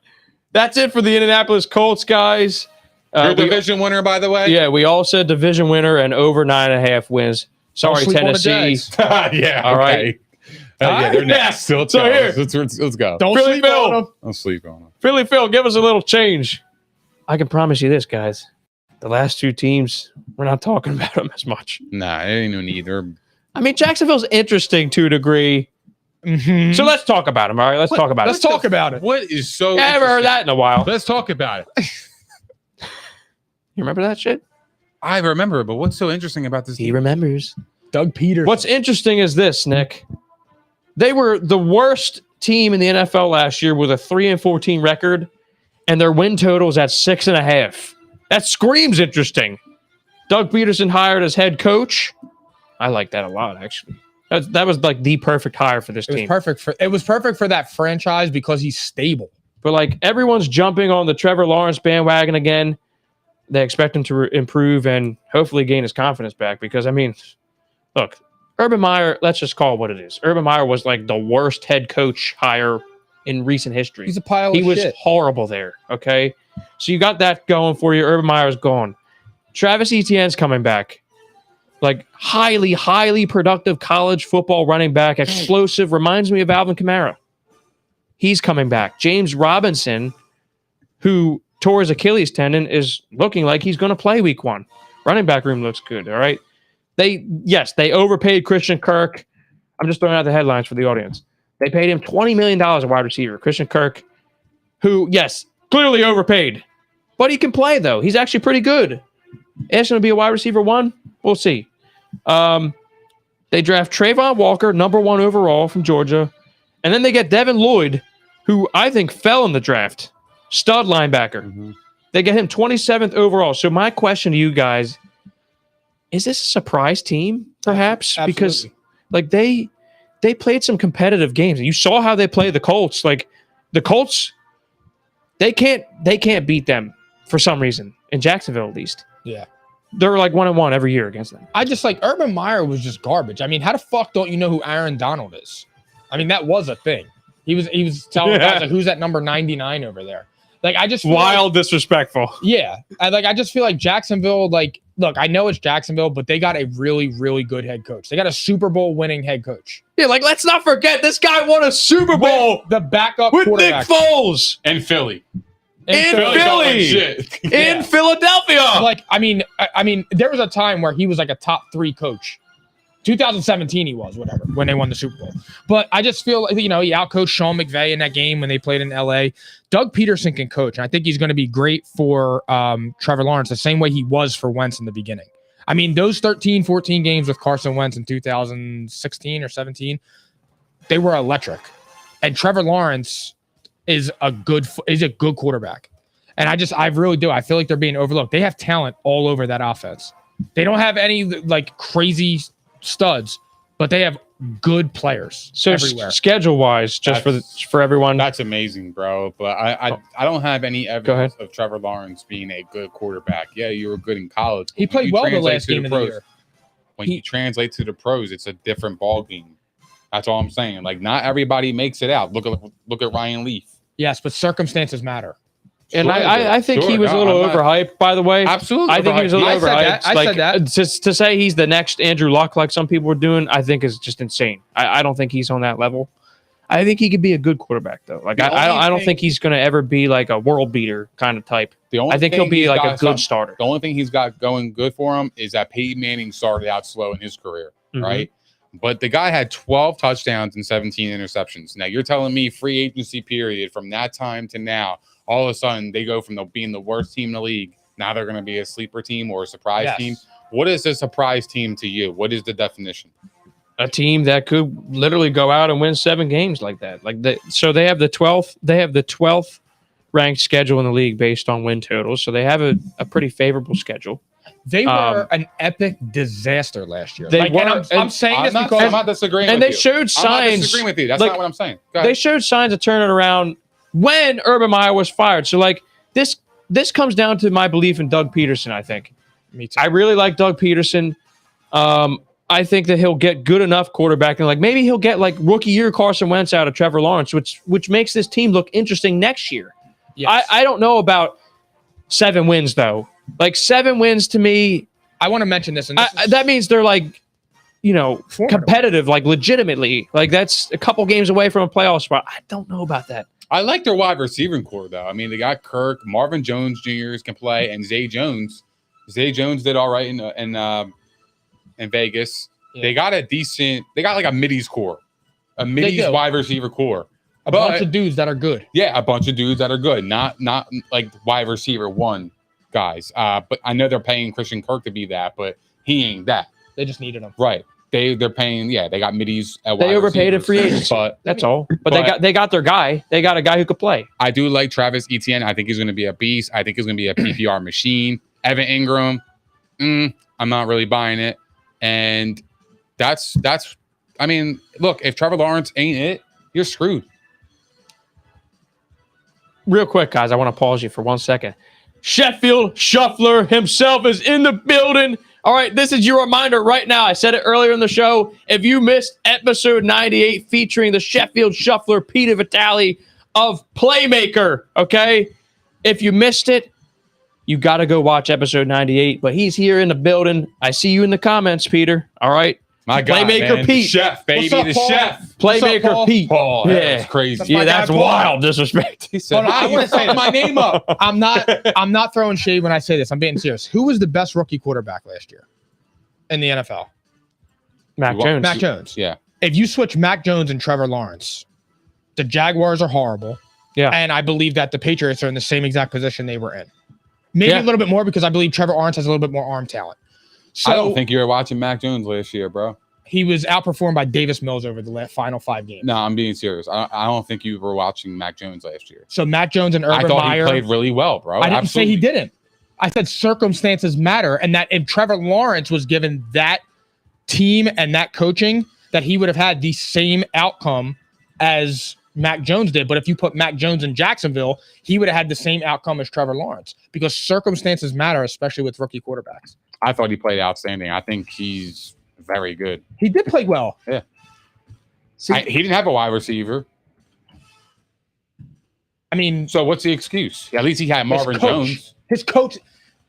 That's it for the Indianapolis Colts, guys. Your division winner, by the way. Yeah, we all said division winner and over 9.5 wins. Sorry, sleep on the Tennessee. Jags. Yeah. All right. Okay. Yeah, they're next. Let's So go. here- Let's go. Don't Philly sleep Bill. on him. I'll sleep on them. Philly Phil, give us a little change. I can promise you this, guys. The last two teams, we're not talking about them as much. Nah, it ain't no need. They're I mean, Jacksonville's interesting to a degree. Mhm. So let's talk about them. All right, let's talk about Let's it. talk about it. what is so. I haven't heard that in a while. Let's talk about it. You remember that shit? I remember, but what's so interesting about this? He team? remembers. Doug Peterson. What's interesting is this, Nick. They were the worst team in the NFL last year with a 3-14 record, and their win total is at 6.5. That screams interesting. Doug Peterson hired as head coach. I like that a lot, actually. That was like the perfect hire for this It was team. perfect for that franchise because he's stable. But like everyone's jumping on the Trevor Lawrence bandwagon again. They expect him to improve and hopefully gain his confidence back. Because I mean, look, Urban Meyer. Let's just call it what it is. Urban Meyer was like the worst head coach hire in recent history. He's a pile He of was shit. horrible there. Okay, so you got that going for you. Urban Meyer's gone. Travis Etienne's coming back. Like highly productive college football running back, explosive, reminds me of Alvin Kamara. He's coming back. James Robinson, who tore his Achilles tendon, is looking like he's going to play week 1. Running back room looks good. All right. They overpaid Christian Kirk. I'm just throwing out the headlines for the audience. They paid him $20 million a wide receiver. Christian Kirk, who, yes, clearly overpaid, but he can play though. He's actually pretty good. It's going to be a wide receiver 1. We'll see. They draft Trayvon Walker, number 1 overall from Georgia. And then they get Devin Lloyd, who I think fell in the draft. Stud linebacker. Mm-hmm. They get him 27th overall. So my question to you guys, is this a surprise team, perhaps? Absolutely. Because like they played some competitive games. You saw how they played the Colts. Like the Colts, they can't beat them for some reason in Jacksonville, at least. Yeah. They're like 1-1 every year against them. I just like Urban Meyer was just garbage. I mean, how the fuck don't you know who Aaron Donald is? I mean, that was a thing. He was telling guys like, who's that number 99 over there? Like, I just feel Wild, disrespectful. Yeah. I just feel like Jacksonville, like, look, I know it's Jacksonville, but they got a really, really good head coach. They got a Super Bowl winning head coach. Yeah, like let's not forget this guy won a Super Bowl With the backup with Nick quarterback. Foles In Philly. in Philly don't win Philly, shit. in Philadelphia. Like, I mean, there was a time where he was like a top 3 coach. 2017 he was, whatever, when they won the Super Bowl. But I just feel like, he outcoached Sean McVay in that game when they played in LA. Doug Peterson can coach, and I think he's going to be great for Trevor Lawrence the same way he was for Wentz in the beginning. I mean, those 13, 14 games with Carson Wentz in 2016 or 17, they were electric. And Trevor Lawrence is a good quarterback. And I really do. I feel like they're being overlooked. They have talent all over that offense. They don't have any like crazy studs, but they have good players everywhere. Schedule wise, just for everyone. That's amazing, bro. But I don't have any evidence of Trevor Lawrence being a good quarterback. Yeah, you were good in college. He played well the last game of the year. When you translate to the pros, it's a different ball game. That's all I'm saying. Like, not everybody makes it out. Look at Ryan Leaf. Yes, but circumstances matter. And I think he was a little overhyped, by the way. Absolutely. I think he was a little overhyped. I said that. Just to say he's the next Andrew Luck, like some people were doing, I think is just insane. I don't think he's on that level. I think he could be a good quarterback, though. Like I don't think he's going to ever be like a world beater kind of type. I think he'll be like a good starter. The only thing he's got going good for him is that Peyton Manning started out slow in his career, right? But the guy had 12 touchdowns and 17 interceptions. Now, you're telling me free agency period from that time to now, all of a sudden they go from being the worst team in the league. Now they're going to be a sleeper team or a surprise team. What is a surprise team to you? What is the definition? A team that could literally go out and win 7 games like that. So they have the 12th. They have the 12th ranked schedule in the league based on win totals. So they have a pretty favorable schedule. They were an epic disaster last year. I'm saying this because I'm not disagreeing. And with they you. showed signs. I'm not disagreeing with you. That's not what I'm saying. They showed signs of turning around when Urban Meyer was fired. So this comes down to my belief in Doug Peterson. I think. Me too. I really like Doug Peterson. I think that he'll get good enough quarterbacking. Like maybe he'll get like rookie year Carson Wentz out of Trevor Lawrence, which makes this team look interesting next year. Yes. I don't know about 7 wins though. Like 7 wins to me, I want to mention this, and that means they're like, competitive, like legitimately. Like that's a couple games away from a playoff spot. I don't know about that. I like their wide receiving core though. I mean, they got Kirk, Marvin Jones Jr. can play, and Zay Jones. Zay Jones did all right in Vegas. Yeah. They got like a middies core, a middies wide receiver core. A bunch of dudes that are good. Yeah, a bunch of dudes that are good. Not like wide receiver 1 guys. But I know they're paying Christian Kirk to be that, but he ain't that. They just needed him. Right. They're paying. Yeah, they got middies. They overpaid a free agent, but that's all. But they got their guy. They got a guy who could play. I do like Travis Etienne. I think he's going to be a beast. I think he's going to be a PPR machine. Evan Ingram. I'm not really buying it. And that's. I mean, look, if Trevor Lawrence ain't it, you're screwed. Real quick, guys, I want to pause you for 1 second. Sheffield Shuffler himself is in the building. All right, this is your reminder right now. I said it earlier in the show. If you missed episode 98 featuring the Sheffield Shuffler, Peter Vitale of Playmaker, okay? If you missed it, you got to go watch episode 98. But he's here in the building. I see you in the comments, Peter. All right? My God, Playmaker man. Pete. The chef, baby. What's up, the Paul? chef. Playmaker Paul? Pete. Paul, that's crazy. That's wild disrespect. He said, I want to say my name up. I'm not throwing shade when I say this. I'm being serious. Who was the best rookie quarterback last year in the NFL? Mac Jones. Mac Jones. Yeah. If you switch Mac Jones and Trevor Lawrence, the Jaguars are horrible. Yeah. And I believe that the Patriots are in the same exact position they were in. Maybe a little bit more because I believe Trevor Lawrence has a little bit more arm talent. So I don't think you were watching Mac Jones last year, bro. He was outperformed by Davis Mills over the final 5 games. No, I'm being serious. I don't think you were watching Mac Jones last year. So Mac Jones and Urban I thought Meyer. he played really well, bro. I didn't say he didn't. I said circumstances matter, and that if Trevor Lawrence was given that team and that coaching, that he would have had the same outcome as Mac Jones did. But if you put Mac Jones in Jacksonville, he would have had the same outcome as Trevor Lawrence, because circumstances matter, especially with rookie quarterbacks. I thought he played outstanding. I think he's very good. He did play well. Yeah. He didn't have a wide receiver. I mean, so what's the excuse? At least he had Marvin Jones. His coach,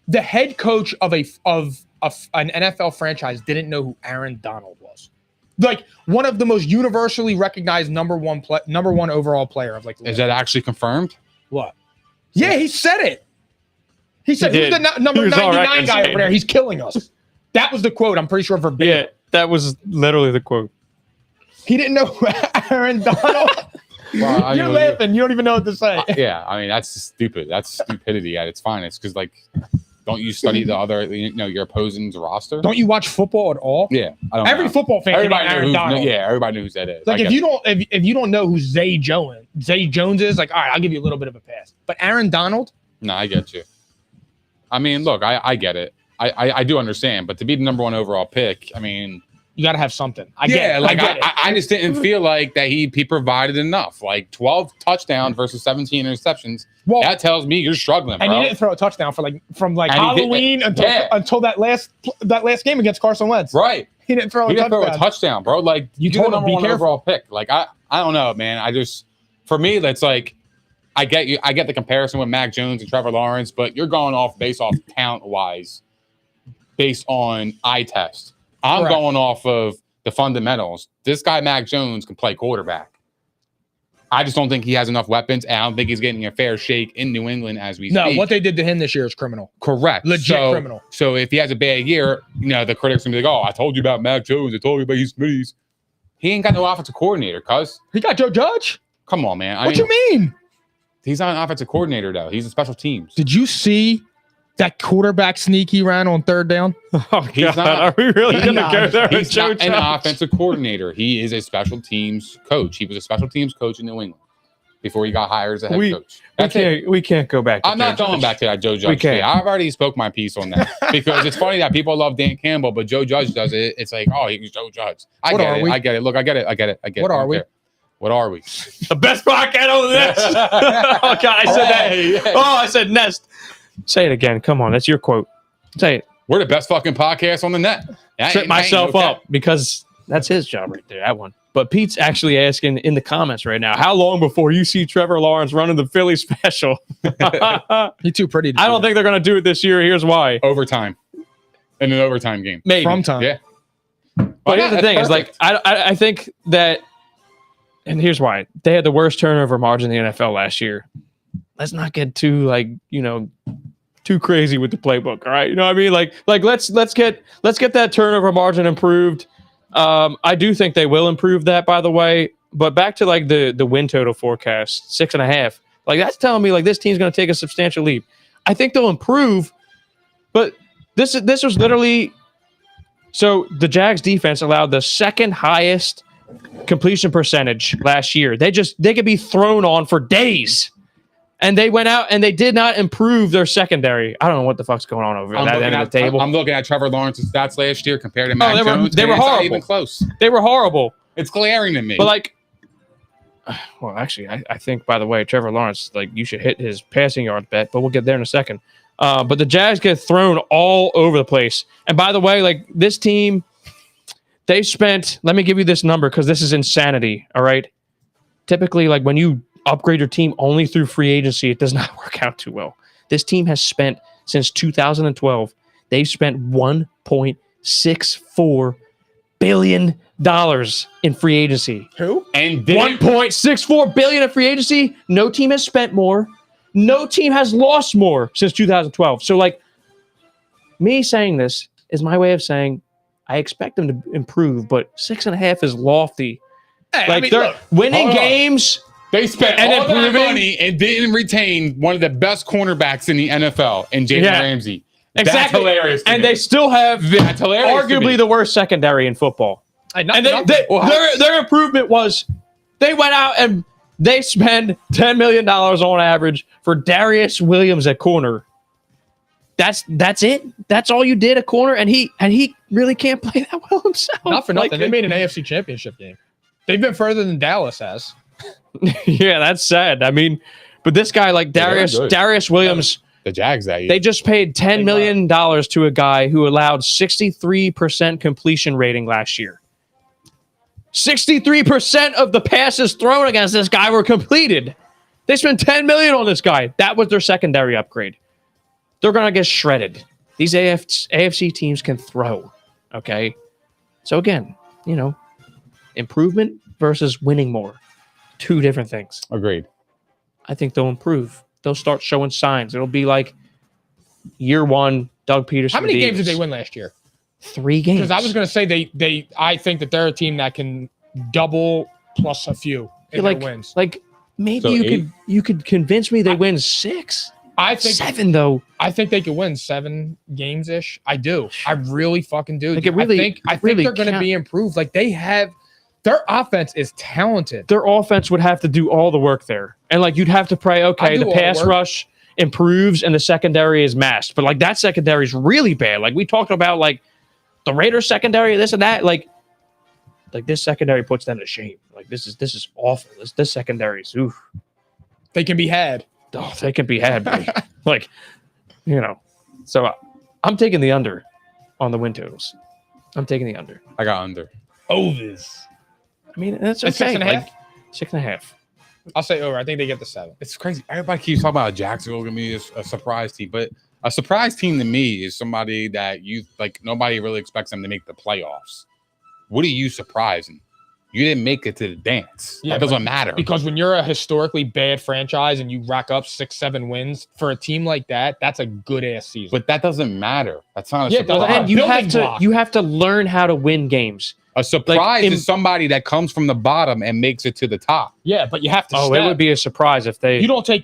the head coach of an NFL franchise, didn't know who Aaron Donald was. Like one of the most universally recognized number one overall player of like. Is that actually confirmed? What? Yeah, he said it. He said, "Who's the number 99 guy over there? He's killing us." That was the quote. I'm pretty sure verbatim. Yeah, that was literally the quote. He didn't know Aaron Donald. Well, you're laughing. You don't even know what to say. Yeah, I mean that's stupid. That's stupidity at its finest. Because like, don't you study the other, your opposing's roster? Don't you watch football at all? Yeah, I don't every know. football fan. Everybody knows who that is. Like if you don't know who Zay Jones is, like all right, I'll give you a little bit of a pass. But Aaron Donald? No, I get you. I mean, look, I get it. I do understand, but to be the number one overall pick, I mean. You got to have something. I just didn't feel like that he provided enough. Like 12 touchdowns versus 17 interceptions. Well, that tells me you're struggling, bro. And he didn't throw a touchdown from Halloween until that last game against Carson Wentz. Right. He didn't throw a touchdown, bro. Like you told him, be careful. Overall pick. Like I don't know, man. For me, that's like I get you. I get the comparison with Mac Jones and Trevor Lawrence, but you're going based off talent wise, based on eye test. I'm going off of the fundamentals. This guy, Mac Jones, can play quarterback. I just don't think he has enough weapons, and I don't think he's getting a fair shake in New England as we speak. No, what they did to him this year is criminal. Correct. Legit criminal. So if he has a bad year, the critics are going to be like, oh, I told you about Mac Jones. I told you about his Smitties. He ain't got no offensive coordinator, cuz. He got Joe Judge? Come on, man. What you mean? He's not an offensive coordinator, though. He's a special teams. Did you see that quarterback sneak he ran on third down? Oh, God. Are we really going to go there? He's not an offensive coordinator. He is a special teams coach. He was a special teams coach in New England before he got hired as a head coach. We can't go back to I'm not going back to that Joe Judge. I've already spoke my piece on that. Because it's funny that people love Dan Campbell, but Joe Judge does it. It's like, oh, he's Joe Judge. I get it. Look, I get it. What are we? What are we? The best podcast on the Nest. Oh, God, I said that. Hey. Oh, I said Nest. Say it again. Come on. That's your quote. Say it. We're the best fucking podcast on the net. Trip myself up because that's his job right there, that one. But Pete's actually asking in the comments right now, how long before you see Trevor Lawrence running the Philly special? He's too pretty to I don't think they're going to do it this year. Here's why. Overtime. In an overtime game. Maybe. From time. Yeah. But here's the thing. Is like I think that, and here's why. They had the worst turnover margin in the NFL last year. Let's not get too too crazy with the playbook. All right. You know what I mean? Like let's get that turnover margin improved. I do think they will improve that, by the way. But back to like the win total forecast, 6.5. Like that's telling me like this team's going to take a substantial leap. I think they'll improve, but this was literally so the Jags defense allowed the second highest completion percentage last year. They could be thrown on for days. And they went out and they did not improve their secondary. I don't know what the fuck's going on over at that end of the table. I'm looking at Trevor Lawrence's stats last year compared to Mac Jones. They were horrible. Not even close. They were horrible. It's glaring to me. But like, well, actually, I think, by the way, Trevor Lawrence, like you should hit his passing yards bet, but we'll get there in a second. But the Jags get thrown all over the place. And by the way, like this team, they spent, let me give you this number because this is insanity. All right. Typically, like when you upgrade your team only through free agency, it does not work out too well. This team has spent, since 2012, they've spent $1.64 billion in free agency. Who? And $1.64 billion in free agency. No team has spent more. No team has lost more since 2012. So, like, me saying this is my way of saying I expect them to improve, but 6.5 is lofty. Hey, like, they're winning games. They spent all that money and didn't retain one of the best cornerbacks in the NFL in Jalen Ramsey. Exactly. That's hilarious. And they still have arguably the worst secondary in football. And their improvement was they went out and they spend $10 million on average for Darius Williams at corner. That's it. That's all you did, a corner, and he really can't play that well himself. Not for nothing. Like, They made an AFC Championship game. They've been further than Dallas has. yeah, that's sad. I mean, but this guy, like Darius Williams, The Jags that year. they just paid $10 million to a guy who allowed 63% completion rating last year. 63% of the passes thrown against this guy were completed. They spent $10 million on this guy. That was their secondary upgrade. They're gonna get shredded. These AFC teams can throw. Okay, so again, improvement versus winning more, two different things. Agreed. I think they'll improve. They'll start showing signs. It'll be like year one, Doug Peterson. How many games did they win last year? 3 games. Because I was going to say I think that they're a team that can double plus a few in their wins. Like maybe So you could convince me they win 6. I think 7 though. I think they could win 7 games ish. I do. I really fucking do. Like, it really- I think really they're going to be improved. Like their offense is talented. Their offense would have to do all the work there, and like you'd have to pray. Okay, the pass rush improves and the secondary is mashed, but like that secondary is really bad. Like we talked about, like the Raiders secondary, this and that. Like this secondary puts them to shame. Like this is awful. This secondary is oof. They can be had. Oh, they can be had. Buddy. Like So I'm taking the under on the win totals. I'm taking the under. I got under. Overs. I mean, that's okay. It's 6.5? Like, 6.5. I'll say over. I think they get the 7. It's crazy. Everybody keeps talking about Jacksonville gonna be a surprise team, but a surprise team to me is somebody that nobody really expects them to make the playoffs. What are you surprising? You didn't make it to the dance. Yeah, that doesn't matter. Because when you're a historically bad franchise and you rack up 6-7 wins for a team like that, that's a good ass season. But that doesn't matter. That's not a Yeah, surprise. doesn't- And you building have to block. you have to learn how to win games. A surprise Like, is somebody that comes from the bottom and makes it to the top. Yeah, but you have to. Oh, step. it would be a surprise if they. You don't take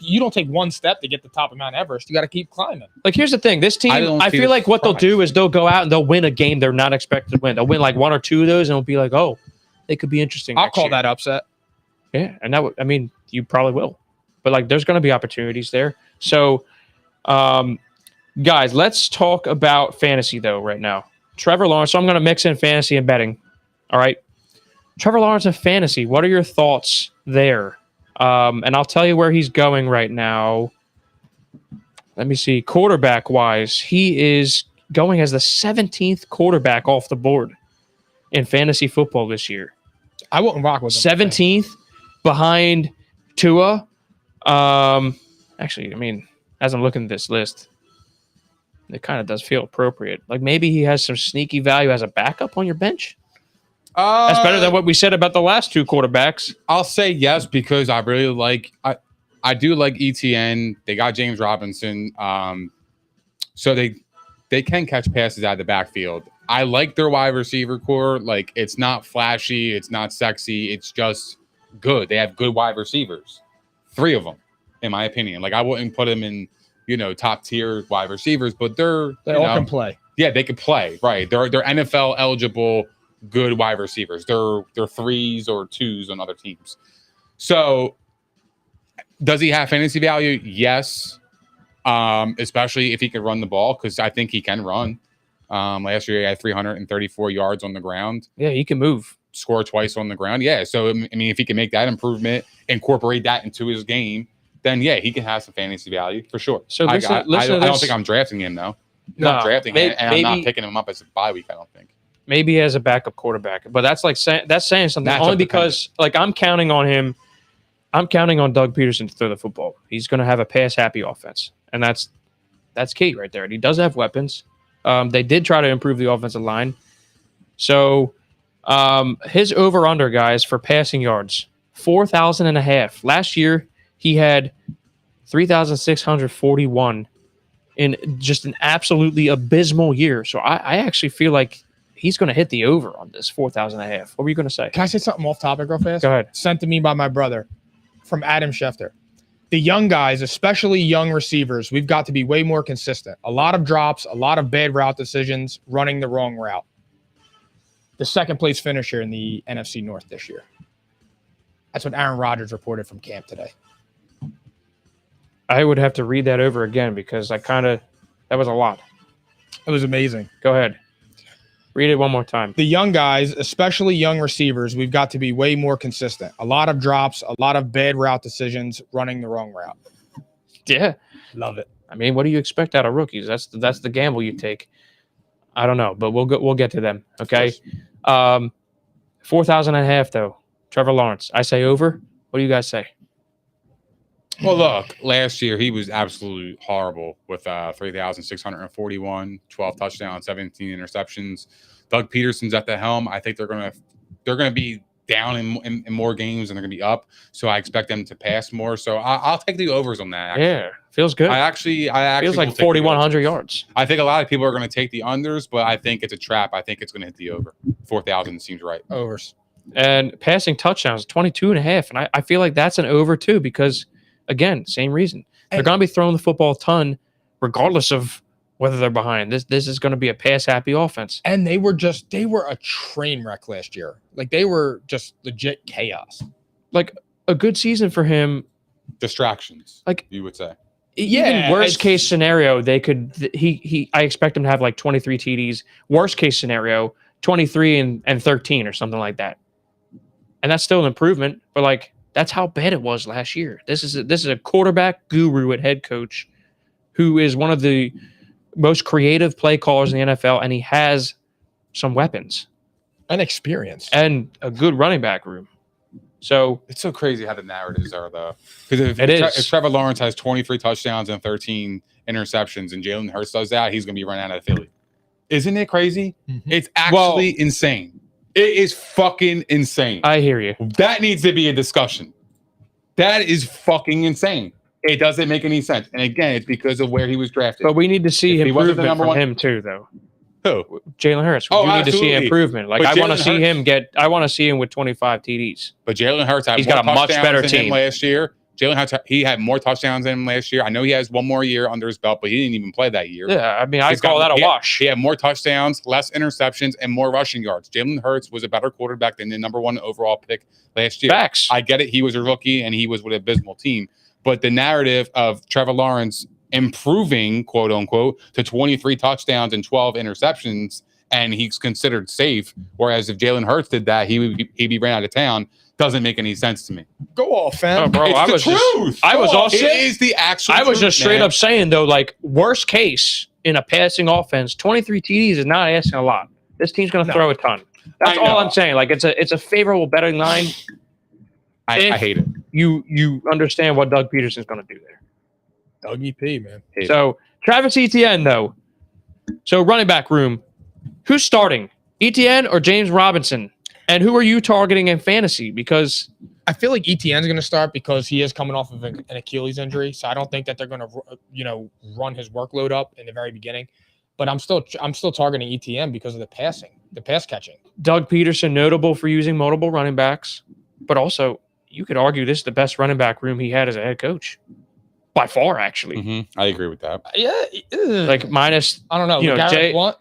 one step to get the top of Mount Everest. You got to keep climbing. Like, here's the thing. This team, I feel like what they'll do is they'll go out and they'll win a game they're not expected to win. They'll win like 1 or 2 of those, and it'll be like, oh, they could be interesting. I'll next call year. that upset. Yeah, and that would. I mean, you probably will, but like, there's going to be opportunities there. So, guys, let's talk about fantasy though right now. Trevor Lawrence. So I'm going to mix in fantasy and betting. All right. Trevor Lawrence in fantasy, what are your thoughts there? And I'll tell you where he's going right now. Let me see. Quarterback-wise, he is going as the 17th quarterback off the board in fantasy football this year. I wouldn't rock with him. 17th behind Tua. Actually, I mean, as I'm looking at this list, it kind of does feel appropriate. Like maybe he has some sneaky value as a backup on your bench. That's better than what we said about the last 2 quarterbacks. I'll say yes because I really like I do like ETN. They got James Robinson. So they can catch passes out of the backfield. I like their wide receiver core. Like it's not flashy, it's not sexy, it's just good. They have good wide receivers. 3 of them, in my opinion. Like I wouldn't put them in, top tier wide receivers, but They all can play. Yeah, they can play. Right. They're NFL eligible good wide receivers. They're 3s or 2s on other teams. So does he have fantasy value? Yes. Especially if he can run the ball, because I think he can run. Last year he had 334 yards on the ground. Yeah, he can move. Score twice on the ground. Yeah. So I mean, if he can make that improvement, incorporate that into his game, then yeah, he can have some fantasy value for sure. So I don't think I'm drafting him though. Not drafting him, and I'm not picking him up as a bye week, I don't think. Maybe as a backup quarterback, but that's saying something. Only because like I'm counting on him. I'm counting on Doug Peterson to throw the football. He's going to have a pass happy offense, and that's key right there. And he does have weapons. They did try to improve the offensive line. So his over under guys for passing yards 4,500. Last year he had 3,641 in just an absolutely abysmal year. So I actually feel like he's going to hit the over on this 4,500. What were you going to say? Can I say something off topic real fast? Go ahead. Sent to me by my brother from Adam Schefter. The young guys, especially young receivers, we've got to be way more consistent. A lot of drops, a lot of bad route decisions, running the wrong route. The second place finisher in the NFC North this year. That's what Aaron Rodgers reported from camp today. I would have to read that over again because I kind of That was a lot. It was amazing. Go ahead. Read it one more time. The young guys, especially young receivers, we've got to be way more consistent. A lot of drops, a lot of bad route decisions, running the wrong route. Yeah. Love it. I mean, what do you expect out of rookies? That's the gamble you take. I don't know, but we'll get to them. Okay. 4,500 though. Trevor Lawrence. I say over. What do you guys say? Well, look, last year he was absolutely horrible with 3,641, 12 touchdowns, 17 interceptions. Doug Peterson's at the helm. I think they're gonna be down in more games and they're gonna be up. So I expect them to pass more. So I'll take the overs on that. Actually. Yeah, feels good. I actually feels will like take the 4,100 overs. yards. I think a lot of people are going to take the unders, but I think it's a trap. I think it's going to hit the over. 4,000 seems right. Overs. And passing touchdowns, 22.5. And I feel like that's an over too, because again, same reason. They're going to be throwing the football a ton, regardless of whether they're behind. This is going to be a pass happy offense. And they were a train wreck last year. Like they were just legit chaos. Like a good season for him. Distractions, like you would say. Even worst case scenario, they could. I expect him to have like 23 TDs. Worst case scenario, 23 and 13 or something like that. And that's still an improvement. But like that's how bad it was last year. This is a quarterback guru at head coach, who is one of the most creative play callers in the NFL, and he has some weapons and experience and a good running back room. So it's so crazy how the narratives are, though. Because if Trevor Lawrence has 23 touchdowns and 13 interceptions, and Jalen Hurts does that, he's going to be running out of Philly. Isn't it crazy? Mm-hmm. It's actually insane. It is fucking insane. I hear you. That needs to be a discussion. That is fucking insane. It doesn't make any sense. And again, it's because of where he was drafted. But we need to see improvement from him too, though. Who? Jalen Hurts. We need to see improvement. Like I want to see him I want to see him with 25 TDs. But Jalen Hurts he's got a much better team last year. Jalen Hurts, he had more touchdowns than him last year. I know he has one more year under his belt, but he didn't even play that year. Yeah, I mean, I call that a wash. He had more touchdowns, less interceptions, and more rushing yards. Jalen Hurts was a better quarterback than the #1 overall pick last year. Facts. I get it. He was a rookie, and he was with an abysmal team. But the narrative of Trevor Lawrence improving, quote unquote, to 23 touchdowns and 12 interceptions, and he's considered safe. Whereas if Jalen Hurts did that, he'd be ran out of town. Doesn't make any sense to me. Go off, fam. Oh, bro, it's the truth. I was also. It is the actual. I was truth, just straight up saying though, like worst case in a passing offense, 23 TDs is not asking a lot. This team's going to throw a ton. That's all I'm saying. Like it's a favorable betting line. I hate it. You understand what Doug Peterson's going to do there. Dougie P, man. So Travis Etienne though. So running back room, who's starting? Etienne or James Robinson? And who are you targeting in fantasy? Because I feel like Etienne's going to start because he is coming off of an Achilles injury. So I don't think that they're going to, run his workload up in the very beginning. But I'm still targeting Etienne because of the pass catching. Doug Peterson, notable for using multiple running backs, but also you could argue this is the best running back room he had as a head coach, by far. Actually, mm-hmm. I agree with that. Yeah, like minus I don't know. Jay Blunt.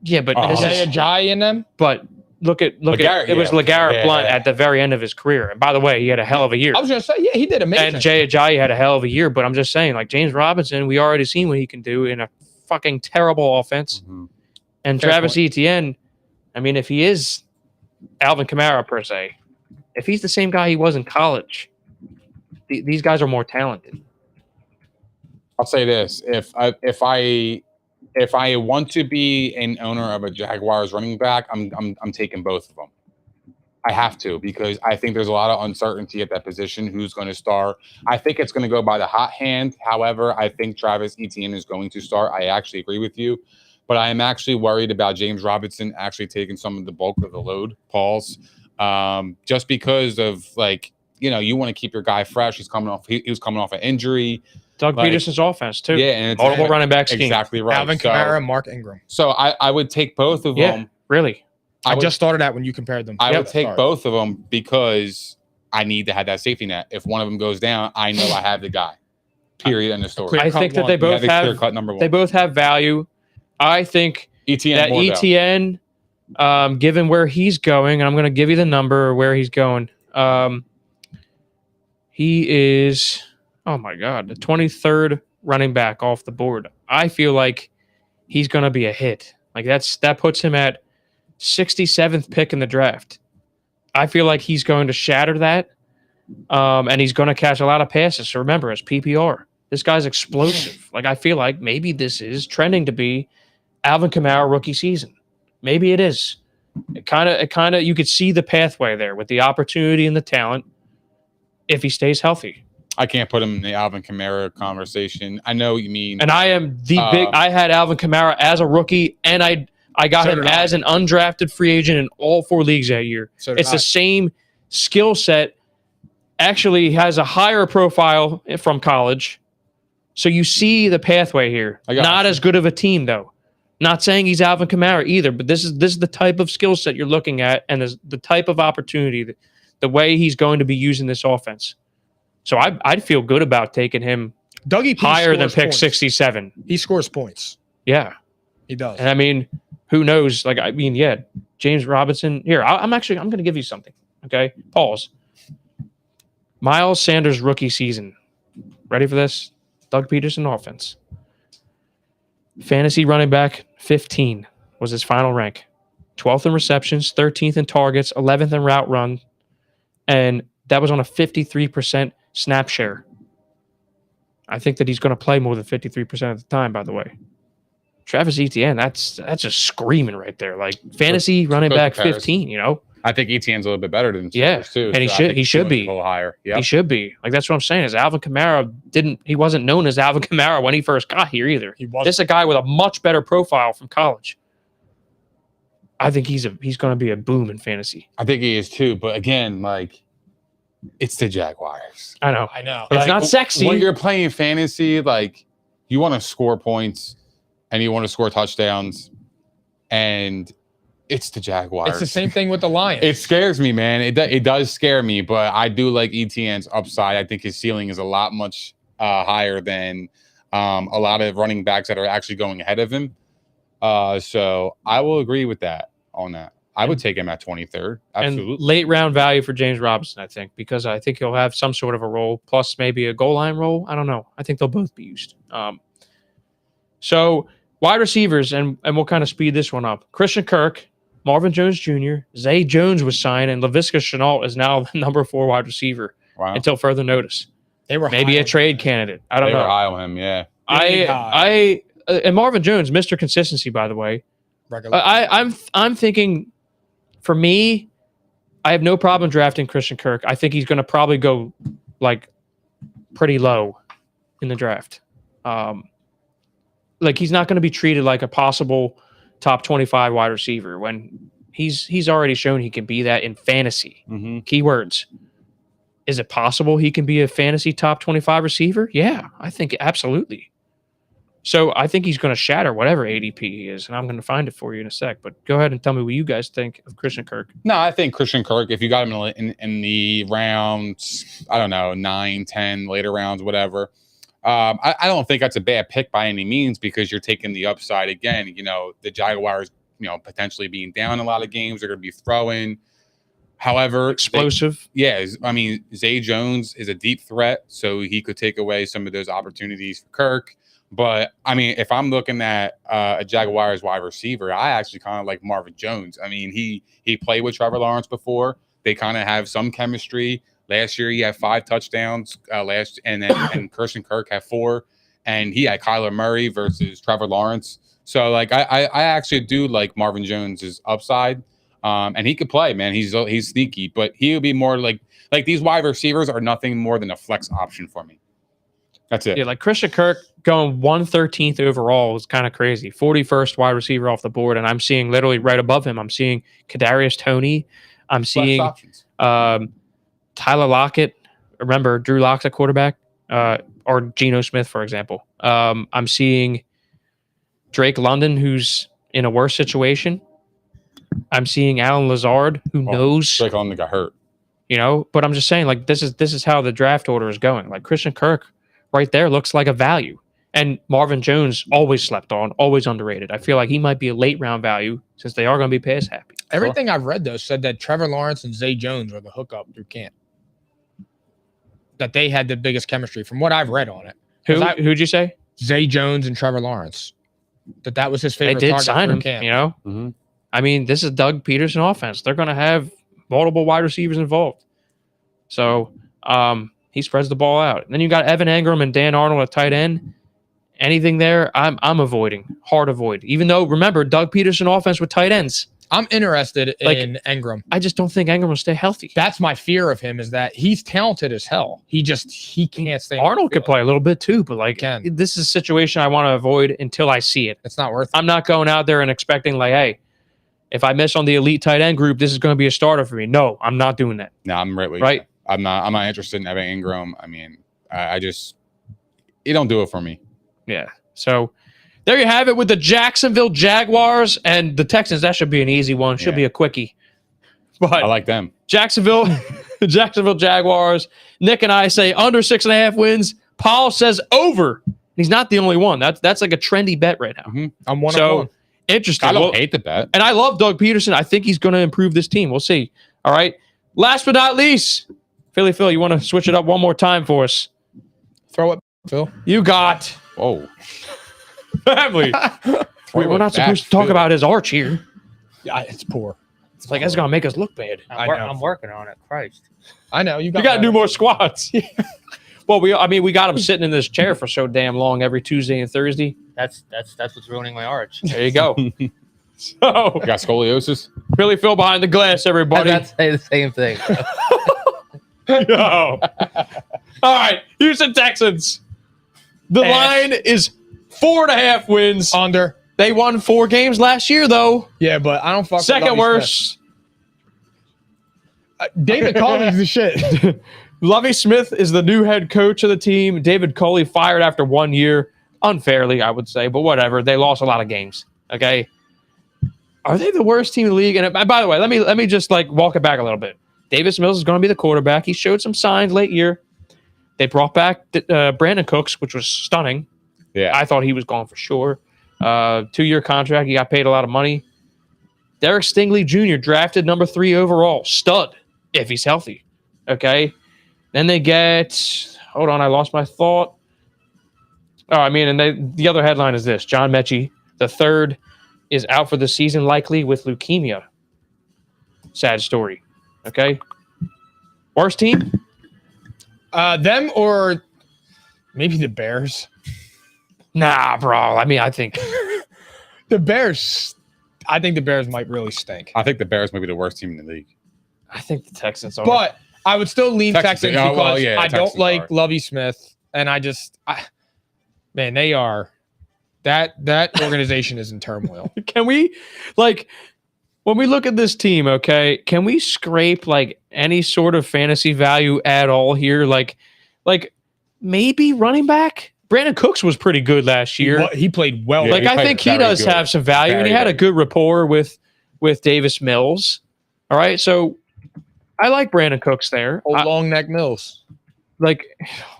Yeah, but Jay Ajayi in them. But look at it was LeGarrette Blount at the very end of his career. And by the way, he had a hell of a year. I was going to say, yeah, he did amazing. And Jay Ajayi had a hell of a year, but I'm just saying, like James Robinson, we already seen what he can do in a fucking terrible offense. Mm-hmm. And Travis Etienne, I mean, if he is Alvin Kamara per se, if he's the same guy he was in college, these guys are more talented. I'll say this: if I want to be an owner of a Jaguars running back, I'm taking both of them. I have to, because I think there's a lot of uncertainty at that position. Who's going to start? I think it's going to go by the hot hand. However, I think Travis Etienne is going to start. I actually agree with you, but I am actually worried about James Robinson actually taking some of the bulk of the load, Pauls, just because of you want to keep your guy fresh. He was coming off an injury. Doug Peterson's offense too. Yeah, and multiple running backs. Exactly right. Alvin Kamara, Mark Ingram. So I would take both of them. Really. I just started that when you compared them. I would take both of them because I need to have that safety net. If one of them goes down, I know I have the guy. Period. End of story. I think that they both have number one. They both have value. I think Etienne, given where he's going, and I'm going to give you the number where he's going. He is, oh my God, the 23rd running back off the board. I feel like he's going to be a hit. Like that puts him at 67th pick in the draft. I feel like he's going to shatter that, and he's going to catch a lot of passes. So remember, as PPR, this guy's explosive. Like I feel like maybe this is trending to be Alvin Kamara rookie season. Maybe it is. It kind of you could see the pathway there with the opportunity and the talent if he stays healthy. I can't put him in the Alvin Kamara conversation. I know what you mean. And I am I had Alvin Kamara as a rookie, and I got him as an undrafted free agent in all 4 leagues that year. It's the same skill set. Actually has a higher profile from college. So you see the pathway here. Not as good of a team, though. Not saying he's Alvin Kamara either, but this is the type of skill set you're looking at, and the type of opportunity, the way he's going to be using this offense. So I'd feel good about taking him Dougie P higher than pick points. 67. He scores points. Yeah. He does. And I mean, who knows? Like, I mean, yeah, James Robinson. Here, I'm going to give you something. Okay? Pause. Miles Sanders rookie season. Ready for this? Doug Peterson offense. Fantasy running back 15 was his final rank. 12th in receptions, 13th in targets, 11th in route run. And that was on a 53% snap share. I think that he's going to play more than 53% of the time, by the way. Travis Etienne, that's just screaming right there. Like fantasy running back 15, you know? I think Etienne's a little bit better than Sanders too. And he should be. A little higher. Yeah. He should be. Like that's what I'm saying. Is Alvin Kamara he wasn't known as Alvin Kamara when he first got here either. This is a guy with a much better profile from college. I think he's going to be a boom in fantasy. I think he is too, but again, like it's the Jaguars. I know. It's like, not sexy. When you're playing fantasy, like you want to score points and you want to score touchdowns, and it's the Jaguars. It's the same thing with the Lions. It scares me, man. It does scare me, but I do like Etienne's upside. I think his ceiling is a lot much higher than a lot of running backs that are actually going ahead of him. So I will agree with that on that. I would take him at 23rd. Absolutely. And late round value for James Robinson, I think, because I think he'll have some sort of a role, plus maybe a goal line role. I don't know. I think they'll both be used. So wide receivers, and we'll kind of speed this one up. Christian Kirk, Marvin Jones Jr., Zay Jones was signed, and Laviska Shenault is now the number 4 wide receiver until further notice. They were maybe a trade candidate. I don't know. They were high on him, yeah. And Marvin Jones, Mr. Consistency, by the way. I'm thinking, for me, I have no problem drafting Christian Kirk. I think he's going to probably go like pretty low in the draft. Like he's not going to be treated like a possible top 25 wide receiver when he's already shown he can be that in fantasy. Mm-hmm. Keywords. Is it possible he can be a fantasy top 25 receiver? Yeah, I think absolutely. So I think he's going to shatter whatever ADP he is, and I'm going to find it for you in a sec. But go ahead and tell me what you guys think of Christian Kirk. No, I think Christian Kirk, if you got him in the rounds, I don't know, 9, 10, later rounds, whatever, I don't think that's a bad pick by any means because you're taking the upside again. You know, the Jaguars, potentially being down a lot of games, they're going to be throwing. However, explosive. Zay Jones is a deep threat, so he could take away some of those opportunities for Kirk. But I mean, if I'm looking at a Jaguars wide receiver, I actually kind of like Marvin Jones. I mean, he played with Trevor Lawrence before. They kind of have some chemistry. Last year, he had 5 touchdowns. And Christian Kirk had 4, and he had Kyler Murray versus Trevor Lawrence. So like, I actually do like Marvin Jones's upside, and he could play, man. He's sneaky, but he would be more like these wide receivers are nothing more than a flex option for me. That's it. Yeah, like Christian Kirk going 113th overall is kind of crazy. 41st wide receiver off the board, and I'm seeing literally right above him. I'm seeing Kadarius Toney. I'm seeing Tyler Lockett. Remember Drew Lock's at quarterback, or Geno Smith, for example. I'm seeing Drake London, who's in a worse situation. I'm seeing Alan Lazard, who knows. Drake London got hurt. But I'm just saying, like, this is how the draft order is going. Like Christian Kirk right there looks like a value. And Marvin Jones always slept on, always underrated. I feel like he might be a late round value since they are going to be pass happy. Everything I've read, though, said that Trevor Lawrence and Zay Jones were the hookup through camp. That they had the biggest chemistry from what I've read on it. Who'd you say? Zay Jones and Trevor Lawrence. That was his They favorite did target sign for him. camp. You know, Mhm. I mean, this is Doug Peterson offense. They're going to have multiple wide receivers involved. So he spreads the ball out. And then you got Evan Engram and Dan Arnold at tight end. Anything there, I'm avoiding. Hard avoid. Even though, remember, Doug Peterson offense with tight ends. I'm interested Like, in Engram. I just don't think Engram will stay healthy. That's my fear of him, is that he's talented as hell. He can't stay. Arnold could play a little bit too, but like Can. this is a situation I want to avoid until I see it. It's not worth it. I'm not going out there and expecting like, hey, if I miss on the elite tight end group, this is going to be a starter for me. No, I'm not doing that. No, I'm right. Right. I'm not interested in Evan Ingram. I mean, I just it don't do it for me. Yeah. So there you have it with the Jacksonville Jaguars and the Texans. That should be an easy one. Should Yeah. be a quickie. But I like them. Jacksonville Jaguars. Nick and I say under 6.5 wins. Paul says over. He's not the only one. That's like a trendy bet right now. I'm one So of one. interesting. I don't Well, hate the bet. and I love Doug Peterson. I think he's going to improve this team. We'll see. All right. Last but not least, Philly Phil, you want to switch it up one more time for us? Throw it, Phil. You got Whoa. family. We're not supposed to talk about his arch here. Yeah, it's poor. It's like that's gonna make us look bad. I know. I'm working on it. Christ. I know you You got to do more squats. Well, we got him sitting in this chair for so damn long every Tuesday and Thursday. That's what's ruining my arch. There you go. So, You got scoliosis. Philly Phil behind the glass, everybody. I'd say the same thing. Yo. All right, Houston Texans. The line is 4.5 wins. under. They won 4 games last year, though. Yeah, but I don't fuck. with Second Lovie worst. Smith. David Collins the shit. Lovie Smith is the new head coach of the team. David Culley fired after 1 year. Unfairly, I would say, but whatever. They lost a lot of games. Okay. Are they the worst team in the league? And by the way, let me just like walk it back a little bit. Davis Mills is going to be the quarterback. He showed some signs late year. They brought back Brandon Cooks, which was stunning. Yeah. I thought he was gone for sure. 2-year contract. He got paid a lot of money. Derek Stingley Jr. drafted number 3 overall. Stud, if he's healthy. Okay. Then they get, hold on, I lost my thought. Oh, I mean, and the other headline is this. John Mechie, the third, is out for the season, likely with leukemia. Sad story. Okay. Worst team? Them or maybe the Bears. Nah, bro. I mean, I think The Bears. I think the Bears might really stink. I think the Bears might be the worst team in the league. the Texans are. But I would still lean Texans, Texans yeah, because well, yeah, I don't Texans like are. Lovie Smith, and man, they are that organization is in turmoil. Can we, like, when we look at this team, okay, can we scrape like any sort of fantasy value at all here? Like maybe running back? Brandon Cooks was pretty good last year. He played well. Yeah, Like he I played think he very does good. have some value, and he Very had a good. good rapport with Davis Mills. All right, so I like Brandon Cooks there. Old long neck Mills. Like,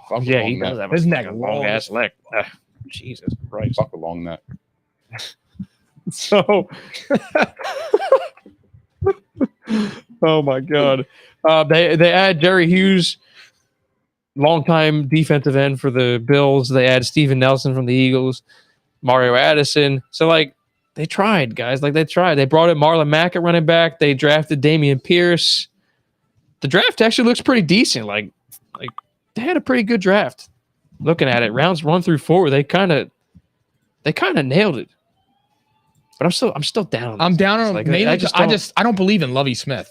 Fuck yeah, long he neck. does have His a neck long long. ass leg. Jesus Christ. Fuck along that. So, oh my God, they add Jerry Hughes, longtime defensive end for the Bills. They add Steven Nelson from the Eagles, Mario Addison. So like they tried, guys. Like they tried. They brought in Marlon Mack at running back. They drafted Damian Pierce. The draft actually looks pretty decent. Like they had a pretty good draft. Looking at it, rounds 1 through 4, they kind of nailed it. But I'm still down. I'm down on Like, mainly. I I don't believe in Lovie Smith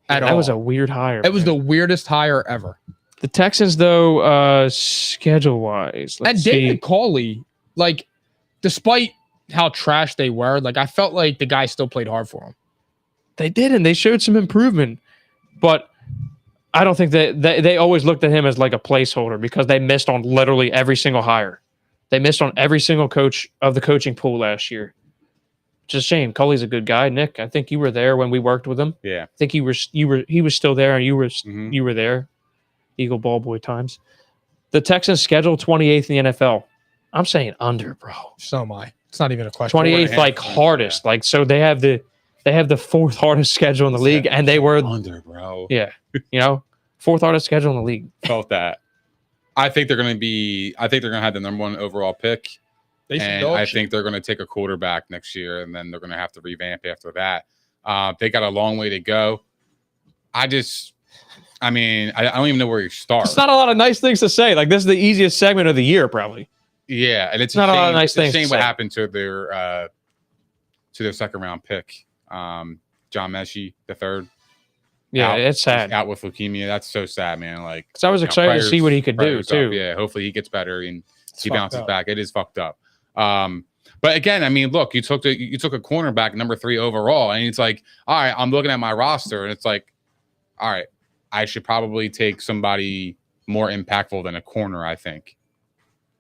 at all. That was a weird hire. It was man. the weirdest hire ever. The Texans, though, schedule wise. And David Culley, like, despite how trash they were, like I felt like the guy still played hard for him. They did, and they showed some improvement. But I don't think that they always looked at him as like a placeholder because they missed on literally every single hire. They missed on every single coach of the coaching pool last year. Just a shame. Culley's a good guy. Nick, I think you were there when we worked with him. Yeah. I think he was still there, and you Mhm. were there. Eagle ball boy times. The Texans schedule 28th in the NFL. I'm saying under, bro. So am I. It's not even a question. 28th, 4.5 like points, hardest. yeah. Like so, they have the 4th hardest schedule in the league, and they were under, bro. yeah, 4th hardest schedule in the league. Felt that. I think they're gonna have the number 1 overall pick. And I think they're going to take a quarterback next year, and then they're going to have to revamp after that. They got a long way to go. I don't even know where you start. It's not a lot of nice things to say. Like, this is the easiest segment of the year, probably. Yeah, and it's not a lot of nice things. It's a shame what happened to their second round pick, John Mechie, the third. Yeah, it's sad. Out with leukemia. That's so sad, man. Like, because I was excited to see what he could do too. Yeah, hopefully he gets better and he bounces back. It is fucked up. But again, I mean, look, you took a cornerback number 3 overall, and it's like, all right, I'm looking at my roster, and it's like, all right, I should probably take somebody more impactful than a corner, I think,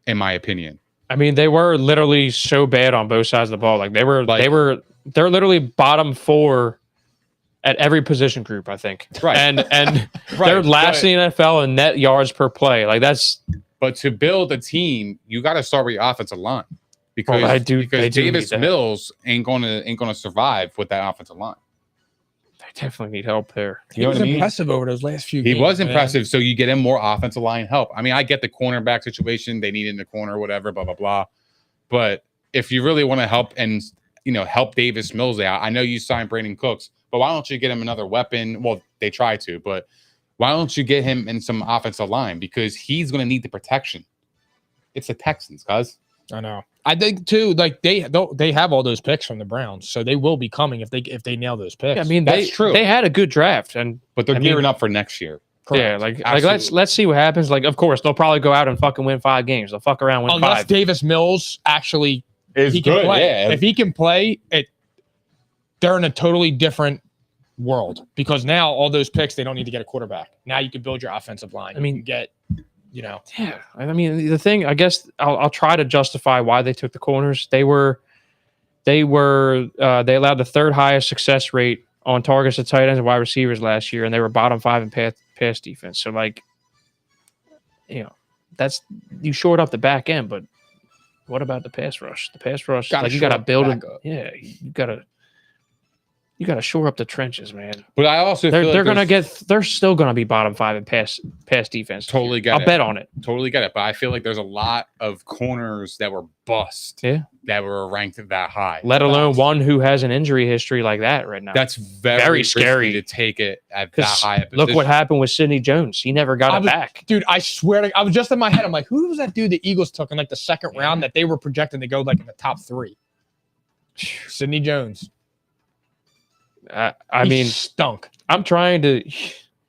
in my opinion. I mean, they were literally so bad on both sides of the ball. Like they're literally bottom 4 at every position group, I think. Right. And they're last in the NFL in net yards per play. Like that's. But to build a team, you got to start with your offensive line because Davis Mills ain't gonna survive with that offensive line. They definitely need help there. He was impressive over those last few games. He was impressive, so you get him more offensive line help. I mean, I get the cornerback situation; they need in the corner, whatever, blah blah blah. But if you really want to help and help Davis Mills out, I know you signed Brandon Cooks, but why don't you get him another weapon? Well, they try to, but why don't you get him in some offensive line because he's going to need the protection. It's the Texans, cuz. I know. I think too, like they have all those picks from the Browns, so they will be coming if they nail those picks. Yeah, I mean, that's true. They had a good draft, but they're gearing up for next year. Correct. Yeah, like let's see what happens. Like, of course, they'll probably go out and fucking win 5 games. They'll fuck around with 5. Unless Davis Mills actually is good. Yeah. If he can play, they're in a totally different world because now all those picks, they don't need to get a quarterback. Now you can build your offensive line. I mean, get. Yeah. I mean, the thing, I guess I'll try to justify why they took the corners. They allowed the 3rd highest success rate on targets to tight ends and wide receivers last year, and they were bottom 5 in pass defense. So, like, that's you shored up the back end, but what about the pass rush? The pass rush, like you got to build it. Yeah, you got to shore up the trenches, man. But I also feel they're still gonna be bottom 5 in pass defense. Totally get it. I'll bet on it. Totally get it. But I feel like there's a lot of corners that were bust. Yeah. That were ranked that high. Let alone one who has an injury history like that right now. That's very scary to take it at that high. Look what happened with Sidney Jones. He never got it back. Dude, I swear I was just in my head. I'm like, who was that dude the Eagles took in like the 2nd round that they were projecting to go like in the top 3? Sidney Jones. I mean, stunk. I'm trying to.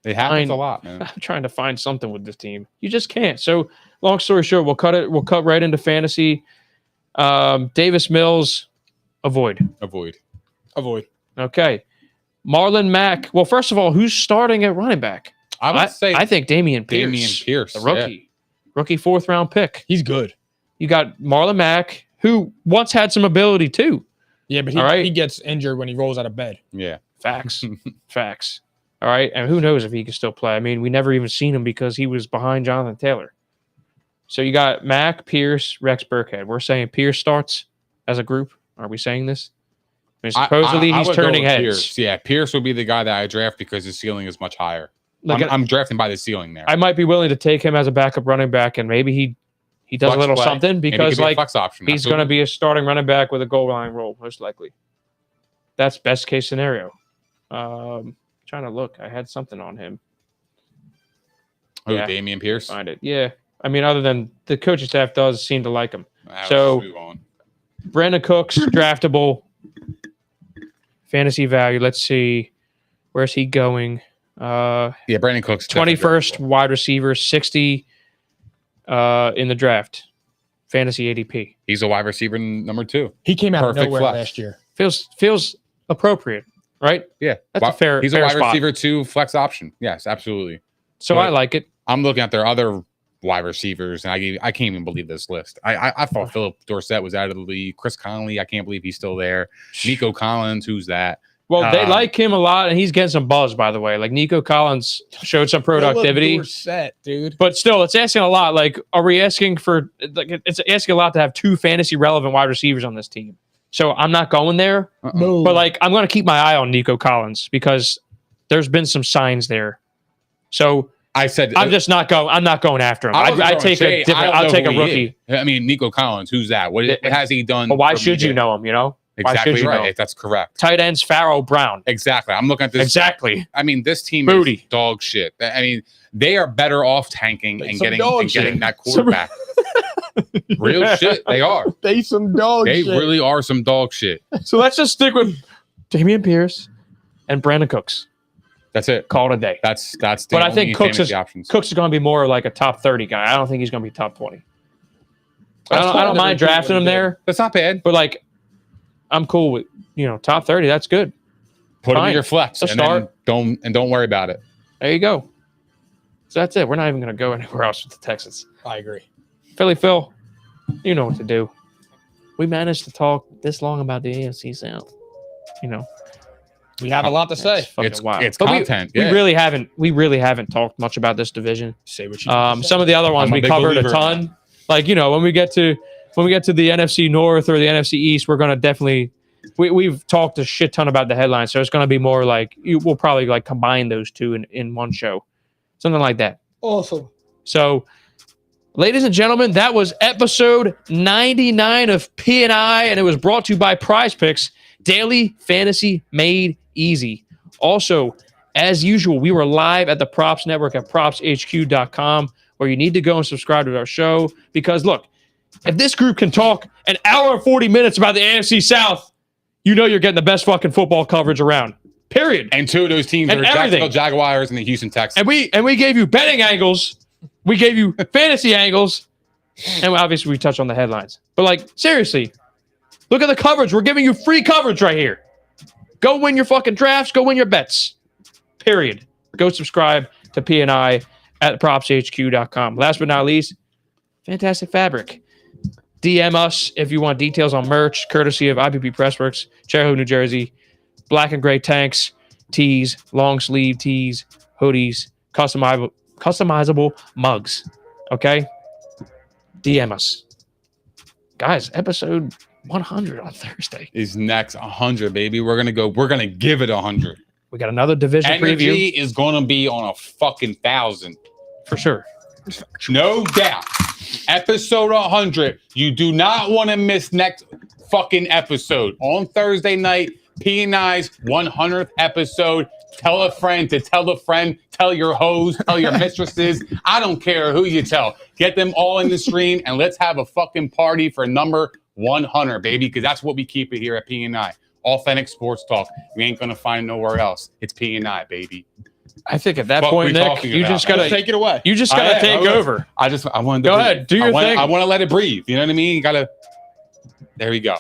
It happens a lot, man. I'm trying to find something with this team. You just can't. So, long story short, we'll cut right into fantasy. Davis Mills, avoid. Okay. Marlon Mack. Well, first of all, who's starting at running back? I think Damian Pierce, the rookie, rookie 4th round pick. He's good. You got Marlon Mack, who once had some ability too. Yeah, but he gets injured when he rolls out of bed. Yeah. Facts. Facts. All right. And who knows if he can still play. I mean, we never even seen him because he was behind Jonathan Taylor. So you got Mack, Pierce, Rex Burkhead. We're saying Pierce starts as a group. Are we saying this? I mean, supposedly he's turning heads. Pierce. Yeah, Pierce would be the guy that I draft because his ceiling is much higher. I'm drafting by the ceiling there. I might be willing to take him as a backup running back, and maybe he does a little something because like he's going to be a starting running back with a goal line role, most likely. That's best case scenario. Trying to look. I had something on him. Damian Pierce? Find it. Yeah. I mean, other than the coaching staff does seem to like him. So Brandon Cooks, draftable. Fantasy value. Let's see. Where's he going? Brandon Cooks. 21st wide receiver, 60 in the draft. Fantasy ADP. He's a wide receiver number 2. He came out of nowhere last year. Feels appropriate, right? Yeah. That's a fair He's a wide receiver 2 flex option. Yes, absolutely. So I like it. I'm looking at their other wide receivers, and I can't even believe this list. I thought Philip Dorsett was out of the league. Chris Conley, I can't believe he's still there. Nico Collins, who's that? Well, they like him a lot, and he's getting some buzz, by the way. Like, Nico Collins showed some productivity. Dorsett, dude. But still, it's asking a lot. Like, are we asking for – like, it's asking a lot to have 2 fantasy-relevant wide receivers on this team. So I'm not going there. No. But, like, I'm going to keep my eye on Nico Collins because there's been some signs there. So I said I'm just not going. I'm not going after him. I'll take a different. I'll take a rookie. I mean, Nico Collins. Who's that? What has he done? But why should you know him? You know. Exactly right. That's correct. Tight ends, Farrell, Brown. Exactly. I'm looking at this. Exactly. I mean, this team Booty. is dog shit. I mean, they are better off tanking and getting that quarterback. Real shit. They are. They some dog They shit. really are some dog shit. So let's just stick with Dameon Pierce and Brandon Cooks. That's it. Call it a day. That's the But I only think Cooks is options. going to be more like a top 30 guy. I don't think he's going to be top 20. I don't mind drafting him there. That's not bad. But like, I'm cool with top 30. That's good. Put him in your flex Let's and start. then don't worry about it. There you go. So that's it. We're not even going to go anywhere else with the Texans. I agree. Philly Phil, you know what to do. We managed to talk this long about the AFC South. We have a lot to say. It's wild. it's But content. We really haven't talked much about this division. Say what you Some of the other ones I'm a we big covered a believer in ton. Like, when we get to the NFC North or the NFC East, we're gonna definitely we've talked a shit ton about the headlines. So it's gonna be more like we'll probably like combine those two in one show. Something like that. Awesome. So, ladies and gentlemen, that was episode 99 of P&I, and it was brought to you by Prize Picks, daily fantasy made easy. Also, as usual, we were live at the Props Network at propshq.com, where you need to go and subscribe to our show. Because, look, if this group can talk an hour and 40 minutes about the AFC South, you're getting the best fucking football coverage around. Period. And two of those teams And are everything. Jacksonville Jaguars and the Houston Texans. And we gave you betting angles. We gave you fantasy angles. And obviously we touched on the headlines. But like, seriously, look at the coverage. We're giving you free coverage right here. Go win your fucking drafts. Go win your bets. Period. Go subscribe to P&I at propshq.com. Last but not least, Fantastic Fabric. DM us if you want details on merch, courtesy of IPP Pressworks, Cherry New Jersey. Black and gray tanks, tees, long sleeve tees, hoodies, customizable mugs. Okay? DM us. Guys, episode 100 on Thursday. Is next 100, baby. We're gonna give it 100. We got another division Energy preview. is gonna be on a fucking 1,000. For sure. No doubt. Episode 100. You do not want to miss next fucking episode. On Thursday night, P&I's 100th episode. Tell a friend to tell a friend. Tell your hoes. Tell your mistresses. I don't care who you tell. Get them all in the stream and let's have a fucking party for number 100, baby, because that's what we keep it here at P&I. Authentic sports talk. We ain't going to find it nowhere else. It's P&I, baby. I think at that Fuck point, we Nick, talking you about? just gotta Take it away. You just gotta take over. I wanted to Go ahead, do your thing. I want to let it breathe. You know what I mean? You gotta. There we go.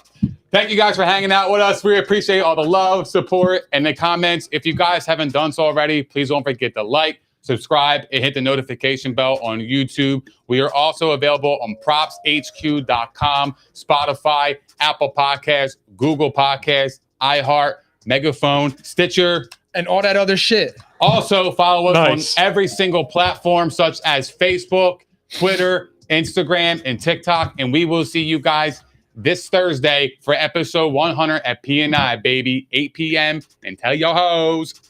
Thank you guys for hanging out with us. We appreciate all the love, support, and the comments. If you guys haven't done so already, please don't forget to like, subscribe, and hit the notification bell on YouTube. We are also available on propshq.com, Spotify, Apple Podcasts, Google Podcasts, iHeart, Megaphone, Stitcher, And all that other shit. Also, follow us Nice. on every single platform, such as Facebook, Twitter, Instagram, and TikTok. And we will see you guys this Thursday for episode 100 at P&I, baby, 8 p.m. And tell your hoes.